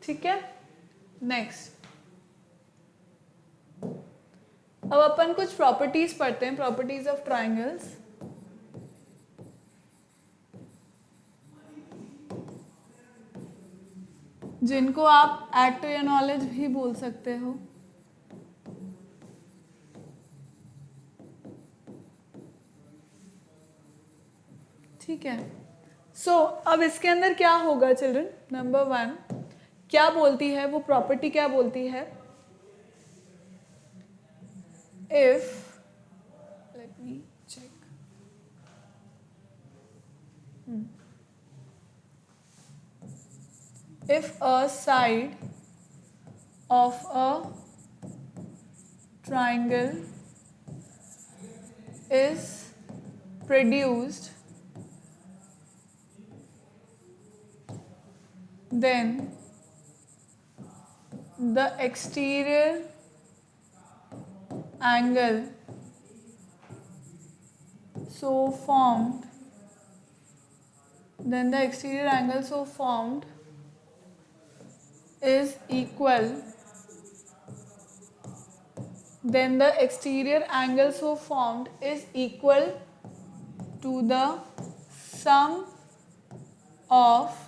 ठीक है, नेक्स्ट अब अपन कुछ प्रॉपर्टीज पढ़ते हैं, प्रॉपर्टीज ऑफ ट्राइंगल्स। जिनको आप ऐड टू योर नॉलेज भी बोल सकते हो। ठीक है, सो अब इसके अंदर क्या होगा चिल्ड्रन, नंबर 1 क्या बोलती है वो प्रॉपर्टी, क्या बोलती है, if, let me check, if a side of a triangle is produced, then the exterior angle so formed, then the exterior angle so formed is equal, then the exterior angle so formed is equal to the sum of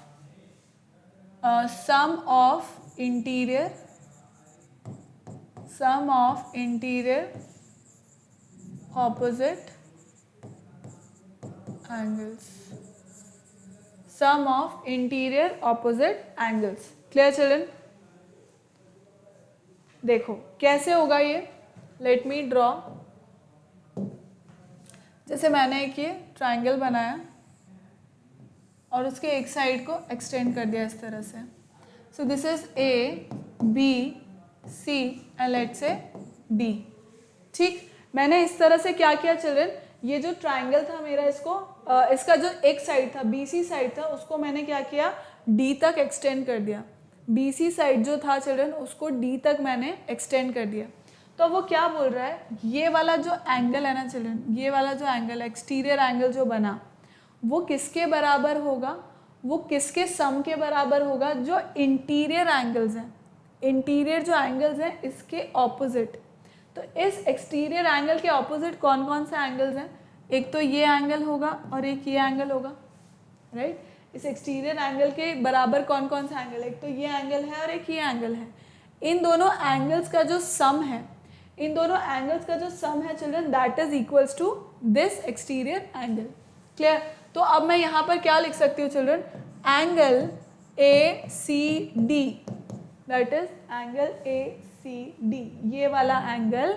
interior opposite angles, sum of interior opposite angles। Clear children? देखो कैसे होगा ये, let me draw. जैसे मैंने एक ये triangle बनाया और उसके एक साइड को एक्सटेंड कर दिया इस तरह से। So this is A B C and let's say D. ठीक, मैंने इस तरह से क्या किया चिल्ड्रन, ये जो ट्राइंगल था मेरा, इसको इसका जो एक साइड था बी सी साइड था, उसको मैंने क्या किया, डी तक एक्सटेंड कर दिया। बी सी साइड जो था चिल्ड्रन, उसको डी तक मैंने एक्सटेंड कर दिया। तो वो क्या बोल रहा है, ये वाला जो एंगल है ना चिल्ड्रन, ये वाला जो एंगल है, एक्सटीरियर एंगल जो बना, वो किसके बराबर होगा, वो किसके सम के बराबर होगा, जो इंटीरियर एंगल्स हैं, इंटीरियर जो एंगल्स हैं इसके ऑपोजिट। तो इस एक्सटीरियर एंगल के ऑपोजिट कौन कौन से एंगल्स हैं, एक तो ये एंगल होगा और एक ये एंगल होगा, राइट। इस एक्सटीरियर एंगल के बराबर कौन कौन सा एंगल है, एक तो ये एंगल है और एक ये एंगल है। इन दोनों एंगल्स का जो सम है, इन दोनों एंगल्स का जो सम है children, that is equals to this exterior angle. Clear? तो अब मैं यहाँ पर क्या लिख सकती हूँ children, angle A C D, that is angle A C D, ये वाला angle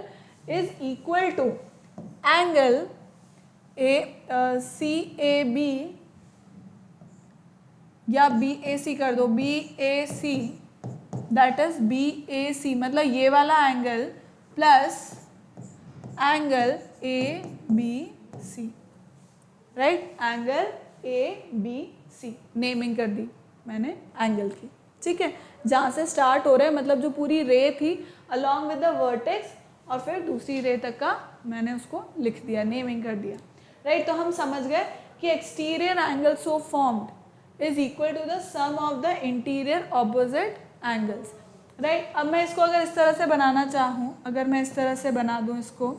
is equal to angle A C A B, या बी ए सी कर दो, B A C, that is B A C, मतलब ये वाला angle plus angle A B C, right, angle A B C naming कर दी मैंने angle की। ठीक है, जहाँ से स्टार्ट हो रहा है, मतलब जो पूरी रे थी अलॉन्ग विद द वर्टेक्स, और फिर दूसरी रे तक का मैंने उसको लिख दिया, नेमिंग कर दिया, राइट। तो हम समझ गए कि exterior angle so formed, is equal to the sum of the interior opposite angles, right. अब मैं इसको अगर इस तरह से बनाना चाहूँ, अगर मैं इस तरह से बना दूँ इसको,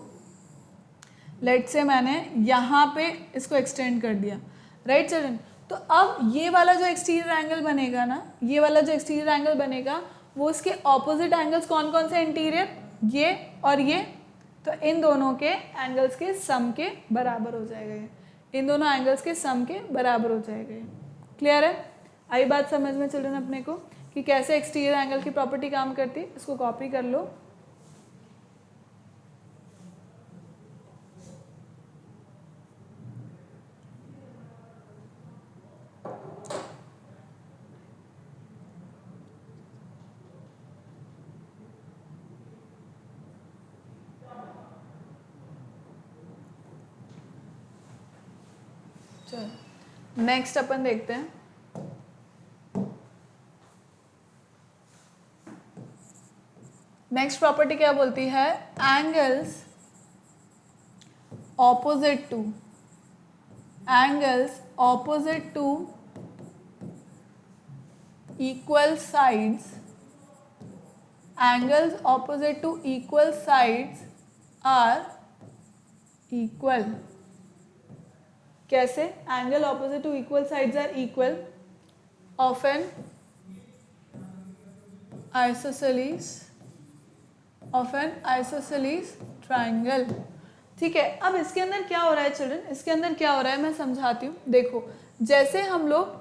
लेट से मैंने यहाँ पे इसको एक्सटेंड कर दिया, राइट चिल्ड्रन। तो अब ये वाला जो एक्सटीरियर एंगल बनेगा ना, ये वाला जो एक्सटीरियर एंगल बनेगा वो इसके ऑपोजिट एंगल्स कौन कौन से इंटीरियर, ये और ये, तो इन दोनों के एंगल्स के सम के बराबर हो जाएगा ये, इन दोनों एंगल्स के सम के बराबर हो जाएगा ये। क्लियर है? आई बात समझ में चिल्ड्रन अपने को कि कैसे एक्सटीरियर एंगल की प्रॉपर्टी काम करती है। इसको कॉपी कर लो। चलो नेक्स्ट अपन देखते हैं। नेक्स्ट प्रॉपर्टी क्या बोलती है, angles opposite to, angles opposite to equal sides, angles opposite to equal sides are equal। कैसे? angle opposite to equal sides are equal of an isosceles triangle। ठीक है, अब इसके अंदर क्या हो रहा है चिल्ड्रन, इसके अंदर क्या हो रहा है मैं समझाती हूँ। देखो जैसे हम लोग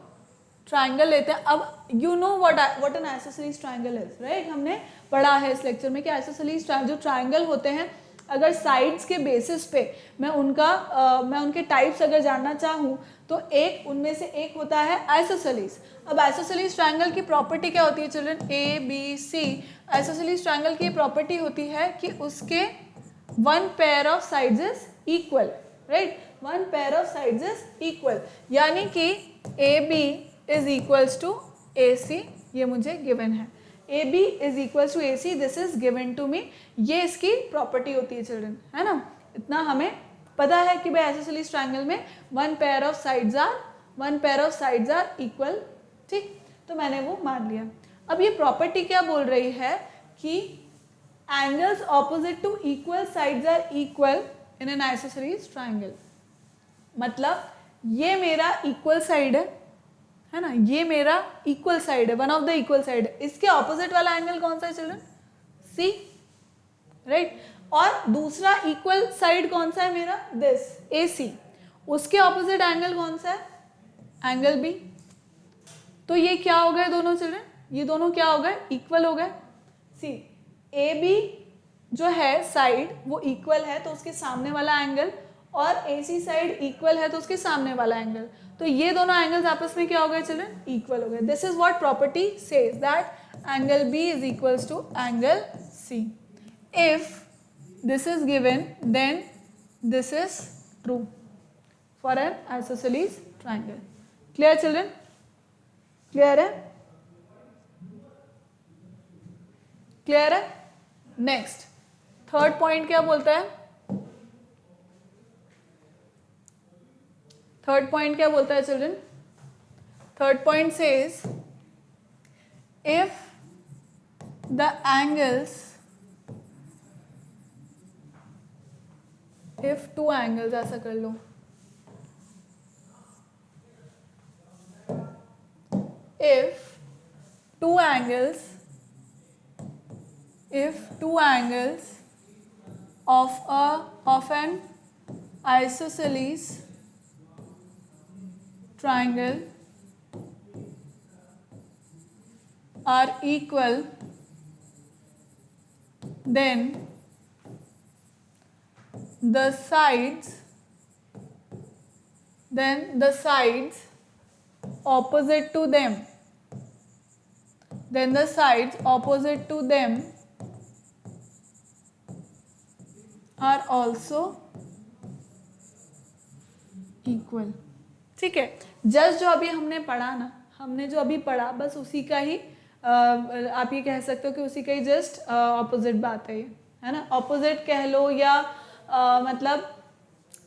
ट्राइंगल लेते हैं, अब you know what an isosceles triangle is, right. हमने पढ़ा है इस लेक्चर में कि आइसोसेलेस जो ट्राइंगल होते हैं, अगर साइड्स के बेसिस पे मैं उनके टाइप्स अगर जानना चाहूँ तो एक उनमें से एक होता है आइसोसेलेस। अब आइसोसेलेस ट्राइंगल की प्रॉपर्टी क्या होती है children, A B C. Isosceles triangle की प्रॉपर्टी होती है कि उसके one pair of sides is equal, right, one pair of sides is equal, यानी कि A B is equals to A C, ये मुझे गिवन है। A B is equals to A C, this is given to me, ये इसकी property होती है children, है ना। इतना हमें पता है कि भाई आइसोसेलेस ट्राइंगल में one pair of sides are equal, ठीक, तो मैंने वो मान लिया। अब ये प्रॉपर्टी क्या बोल रही है कि angles opposite to equal sides are equal in an isosceles triangle. मतलब ये मेरा इक्वल साइड है ना, ये मेरा इक्वल साइड है, one of the equal side है। इसके ऑपोजिट वाला एंगल कौन सा है चिल्ड्रन, सी, राइट। और दूसरा इक्वल साइड कौन सा है मेरा, दिस ए सी, उसके ऑपोजिट एंगल कौन सा है, एंगल बी। तो ये क्या हो गए दोनों चिल्ड्रन, ये दोनों क्या हो गए, इक्वल हो गए। सी ए बी जो है साइड वो इक्वल है तो उसके सामने वाला एंगल, और ए सी साइड इक्वल है तो उसके सामने वाला एंगल, तो ये दोनों एंगल्स आपस में क्या हो गए चिल्ड्रन, इक्वल हो गए। This is what property says that angle B is equals to angle C. If this is given then this is true for an isosceles triangle. Clear children, clear है, clear है। Next third point क्या बोलता है, third point क्या बोलता है children, third point says if the angles, if two angles, ऐसा कर लो, if two angles of an isosceles triangle are equal, then the sides opposite to them, then the sides opposite to them are also equal। ठीक है, just जो अभी हमने पढ़ा ना, हमने जो अभी पढ़ा बस उसी का ही आप ये कह सकते हो कि उसी का ही जस्ट ऑपोजिट बात है ये, है ना। ऑपोजिट कह लो या मतलब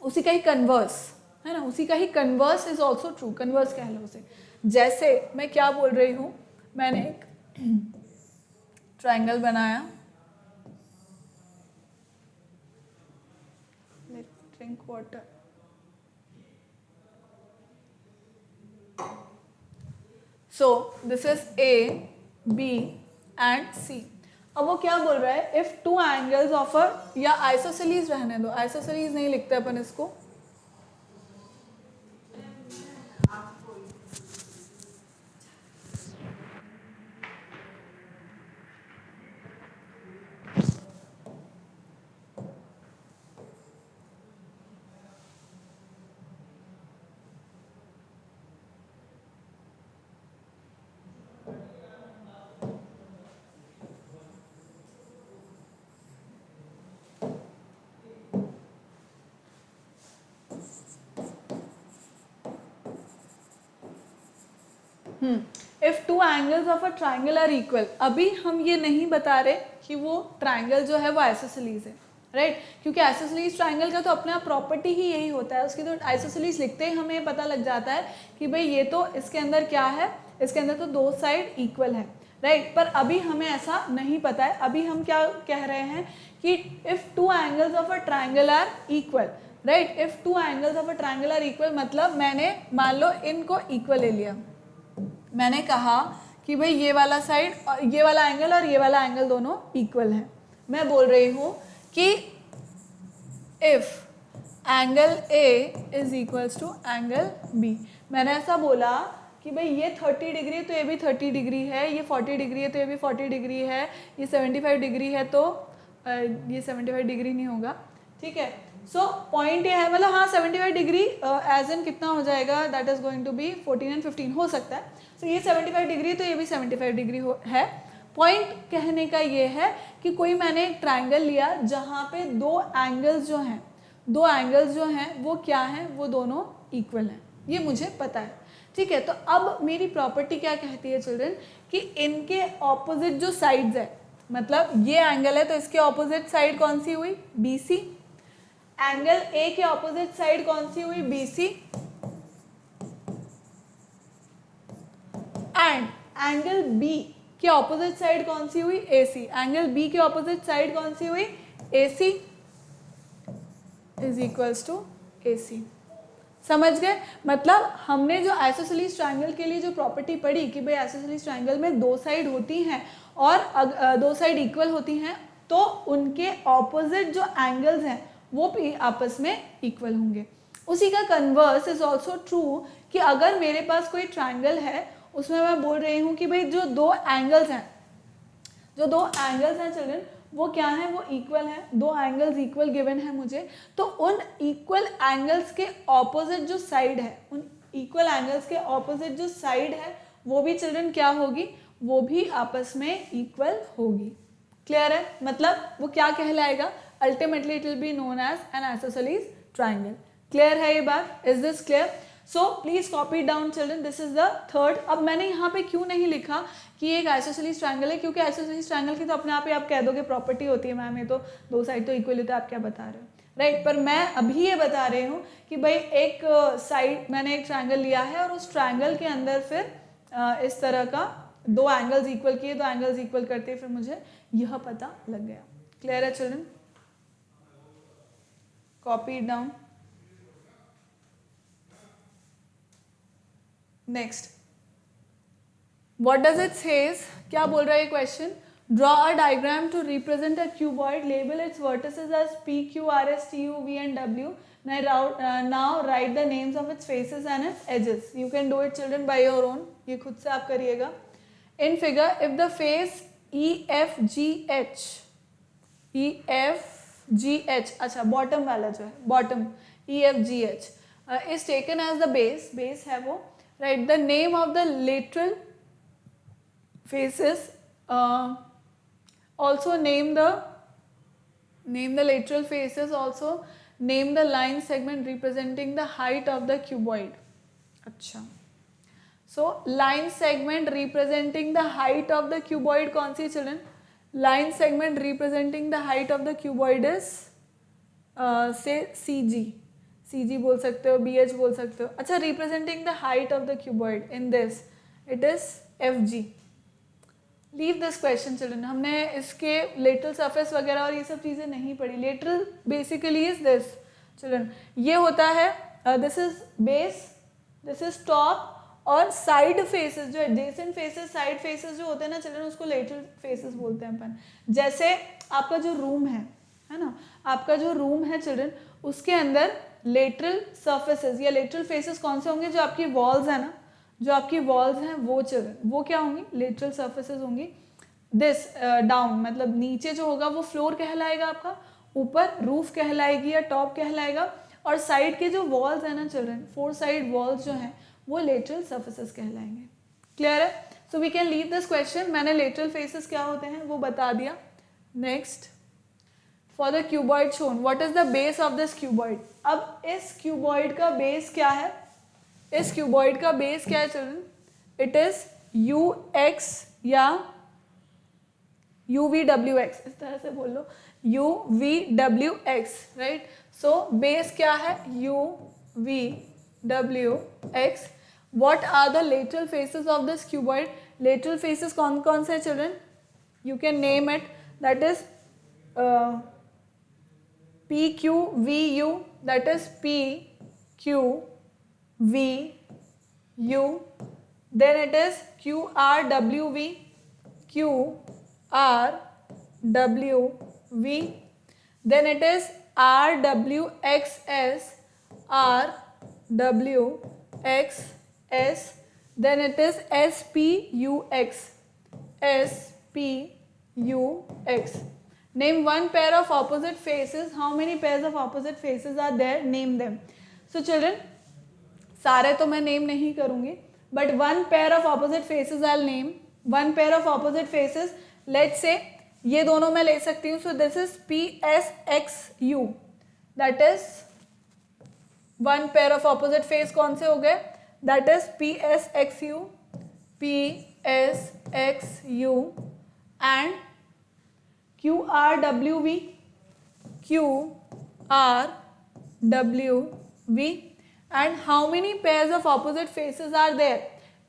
उसी का ही कन्वर्स, है ना, उसी का ही converse is also true, converse कह लो उसे। जैसे मैं क्या बोल रही हूँ, मैंने एक ट्रायंगल बनाया, drink water, so this is A, B and C. अब वो क्या बोल रहा है, if two angles of a, या आइसोसेलीज रहने दो, आइसोसेलीज नहीं लिखते अपन इसको, if two angles of a triangle are equal, अभी हम ये नहीं बता रहे कि वो ट्राइंगल जो है वो आइसोसेलीज है, राइट क्योंकि आइसोसेलीज ट्राइंगल का तो अपने आप प्रॉपर्टी ही यही होता है, उसकी तो आइसोसेलीज लिखते ही हमें पता लग जाता है कि भाई ये तो इसके अंदर क्या है, इसके अंदर तो दो साइड इक्वल है, राइट पर अभी हमें ऐसा नहीं पता है, अभी हम क्या कह रहे हैं कि if two angles of a triangle are equal, right if two angles of a triangle are equal, मतलब मैंने मान लो इनको इक्वल ले लिया, मैंने कहा कि भाई ये वाला साइड, ये वाला एंगल और ये वाला एंगल दोनों इक्वल है, मैं बोल रही हूँ कि if angle A is equals to angle B, मैंने ऐसा बोला कि भाई ये 30 डिग्री है तो ये भी 30 डिग्री है, ये 40 डिग्री है तो ये भी 40 डिग्री है, ये 75 डिग्री है तो ये 75 डिग्री नहीं होगा, ठीक है। सो पॉइंट ये है, मतलब हाँ 75 डिग्री एज इन कितना हो जाएगा, that is going to be 14 and 15 हो सकता है, सो ये 75 डिग्री तो ये भी 75 डिग्री है। पॉइंट कहने का ये है कि कोई मैंने एक ट्राइंगल लिया जहाँ पे दो एंगल्स जो हैं वो क्या हैं, वो दोनों इक्वल हैं, ये मुझे पता है, ठीक है। तो अब मेरी प्रॉपर्टी क्या कहती है चिल्ड्रन, कि इनके ऑपोजिट जो साइड्स है, मतलब ये एंगल है तो इसके ऑपोजिट साइड कौन सी हुई, बी सी, एंगल ए के ऑपोजिट साइड कौन सी हुई, B C, and angle B के ऑपोजिट साइड कौन सी हुई, ए सी, एंगल बी के ऑपोजिट साइड कौन सी हुई, A C is equals to A C. समझ गए, मतलब हमने जो आइसोसेलीज ट्रायंगल के लिए जो प्रॉपर्टी पढ़ी कि भाई आइसोसेलीज ट्रायंगल में दो साइड होती हैं और दो साइड इक्वल होती हैं, तो उनके ऑपोजिट जो एंगल्स हैं वो भी आपस में इक्वल होंगे। उसी का कन्वर्स इज ऑल्सो ट्रू कि अगर मेरे पास कोई ट्रायंगल है, उसमें मैं बोल रही हूँ कि भाई जो दो एंगल्स हैं चिल्ड्रन, वो क्या है, वो इक्वल है, दो एंगल्स इक्वल गिवन है मुझे, तो उन इक्वल एंगल्स के ऑपोजिट जो साइड है, उन इक्वल एंगल्स के ऑपोजिट जो साइड है वो भी चिल्ड्रन क्या होगी, वो भी आपस में इक्वल होगी। क्लियर है, मतलब वो क्या कहलाएगा, ultimately it will be known as an isosceles triangle. Clear है ये बात, is this clear? So please copy down children, this is the third. अब मैंने यहाँ पे क्यों नहीं लिखा कि एक आइसोसेलीज ट्रायंगल है, क्योंकि आइसोसेलीज ट्रायंगल की तो अपने आप ही आप कह दोगे प्रॉपर्टी होती है मैम, ये तो दो साइड तो इक्वल होता है, आप क्या बता रहे हो, राइट पर मैं अभी ये बता रही हूँ कि भाई एक साइड मैंने एक ट्रायंगल लिया है और उस ट्रायंगल के अंदर फिर इस तरह का दो एंगल्स इक्वल किए, दो एंगल्स इक्वल करते फिर मुझे यह पता लग गया। क्लियर है children? Copy down. Next, what does it says, क्या बोल रहा है question, draw a diagram to represent a cuboid, label its vertices as P Q R S T U V and W, now write the names of its faces and its edges. You can do it children by your own, ये खुद से आप करिएगा। In figure, if the face EFGH, अच्छा bottom वाला जो है, bottom EFGH is taken as the base है वो, right? The name of the lateral faces, also name the lateral faces, also name the line segment representing the height of the cuboid. अच्छा, so line segment representing the height of the cuboid कौन सी children? Line segment representing the height of the cuboid is say CG. CG बोल सकते हो, BH बोल सकते हो. अच्छा, representing the height of the cuboid in this, it is FG. Leave this question children. हमने इसके लेटरल सरफेस वगैरह और ये सब चीज़ें नहीं पढ़ी. Lateral basically is this children. ये होता है, this is base, this is top, और साइड फेसेस जो एडजेसेंट फेसेस, साइड फेसेस जो होते हैं ना चिल्ड्रन, उसको लेटरल फेसेस बोलते हैं अपन. जैसे आपका जो रूम है ना, आपका जो रूम है चिल्ड्रन, उसके अंदर लेटरल सरफेसेस या लेटरल फेसेस कौन से होंगे? जो आपकी वॉल्स है ना, जो आपकी वॉल्स हैं वो चिल्ड्रन, वो क्या होंगी? लेटरल सरफेसेस होंगी. दिस डाउन मतलब नीचे जो होगा वो फ्लोर कहलाएगा आपका, ऊपर रूफ कहलाएगी या टॉप कहलाएगा, और साइड के जो वॉल्स है ना चिल्ड्रन, 4 साइड वॉल्स जो हैं वो लेटरल सरफेसेस कहलाएंगे. क्लियर है? So we can leave this question. मैंने लेटरल फेसेस क्या होते हैं वो बता दिया. Next, for the cuboid shown, what is the base of this cuboid. अब इस क्यूबॉइड का बेस क्या है? इस क्यूबॉइड का बेस क्या है चिल्ड्रन? इट इज UX या UVWX, इस तरह से बोल लो, UVWX, राइट. सो बेस क्या है? UVWX. What are the lateral faces of this cuboid? Lateral faces कौन कौन से children? You can name it. That is PQVU. That is PQVU. Then it is QRWV. QRWV. Then it is RWXS. RWXS. Then it is SPUX. SPUX. Name one pair of opposite faces. How many pairs of opposite faces are there? Name them. So children, सारे तो मैं name नहीं करूँगी, but one pair of opposite faces I'll name. One pair of opposite faces. Let's say ये दोनों मैं ले सकती हूँ. So this is PSXU. That is one pair of opposite face. कौन से हो गए? That is PSXU, PSXU, and QRWV, QRWV. And how many pairs of opposite faces are there?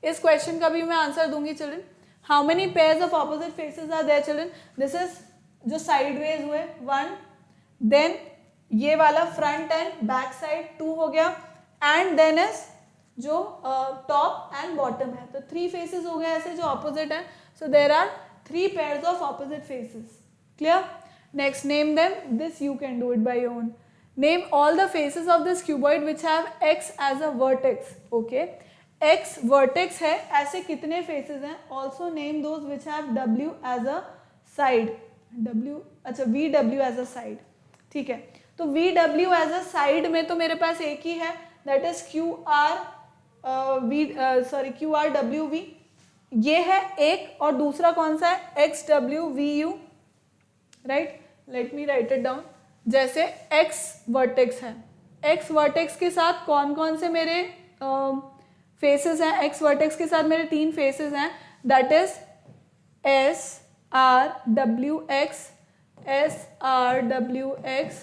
इस क्वेश्चन का भी मैं आंसर दूंगी children. How many pairs of opposite faces are there children? This is जो sideways हुए 1, then ये वाला front and back side 2 हो गया, and then is जो top and bottom है. तो 3 faces हो गए ऐसे जो opposite हैं. So there are 3 pairs of opposite faces. Clear? Next, name them. This you can do it by your own. Name all the faces of this cuboid which have X as a vertex. Okay. X vertex है, ऐसे कितने faces हैं? Also name those which have W as a side. W, अच्छा VW as a side. ठीक है. तो VW as a side में तो मेरे पास एक ही है, that is QRWV. ये है एक, और दूसरा कौन सा है? XWVU. Right, let me right it down. जैसे X वर्टेक्स है, X वर्टेक्स के साथ कौन कौन से मेरे फेसेस हैं? X वर्टेक्स के साथ मेरे 3 फेसेस हैं. That is SRWX, SRWX,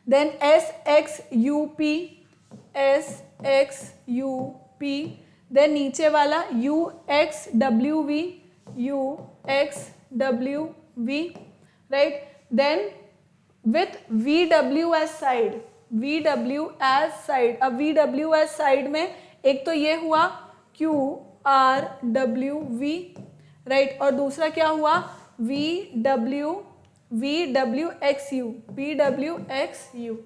then SXUP, SXUP, then नीचे वाला UXWV, UXWV. Right, then with VW as side, VW as side. अब VW as side में एक तो ये हुआ QRWV, right, और दूसरा क्या हुआ? VWXU, VWXU,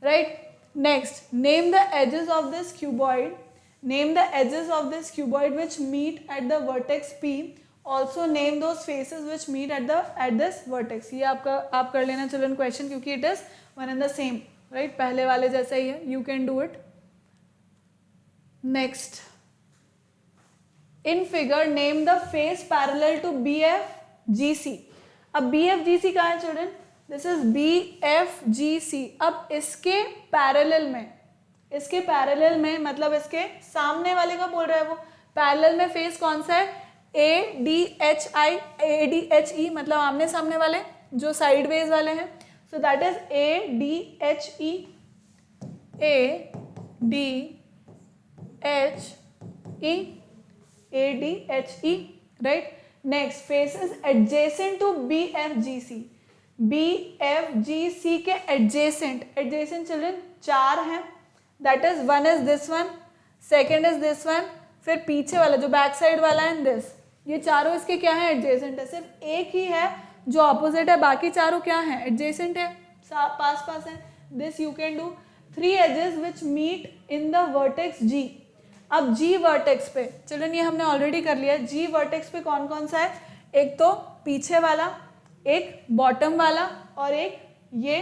right. Next, name the edges of this cuboid. Name the edges of this cuboid which meet at the vertex P. Also name those faces which meet at this vertex. ये आप कर लेना children question, क्योंकि it is one and the same, right? पहले वाले जैसा ही है. You can do it. Next, in figure name the face parallel to BFGC. अब BFGC कहाँ है चिल्ड्रन? This is BFGC. अब इसके पैरेलल में मतलब इसके सामने वाले का बोल रहा है वो. पैरेलल में फेस कौन सा है? ADHE मतलब आमने सामने वाले जो साइडवेज वाले हैं. सो that is ADHE. A D H E, A D H E, right? Next, faces adjacent to BFGC. BFGC के adjacent children 4 हैं. That is, one is this one, second is this one, फिर पीछे वाला जो back side वाला है this. ये चारों इसके क्या है? adjacent है. सिर्फ एक ही है जो opposite है, बाकी चारों क्या है? adjacent है, पास है. This you can do. 3 edges which meet in the vertex G. अब G वर्टेक्स पे चिल्ड्रन ये हमने ऑलरेडी कर लिया. G वर्टेक्स पे कौन कौन सा है? एक तो पीछे वाला, एक बॉटम वाला और एक ये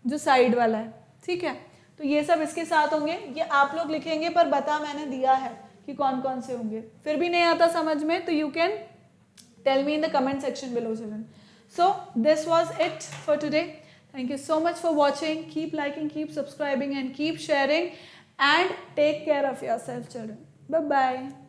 जो साइड वाला है. ठीक है, तो ये सब इसके साथ होंगे. ये आप लोग लिखेंगे पर बता मैंने दिया है कि कौन कौन से होंगे. फिर भी नहीं आता समझ में तो you can tell me in the comment section below children. So this was it for today. Thank you so much for watching. Keep liking, keep subscribing and keep sharing and take care of yourself children. Bye bye.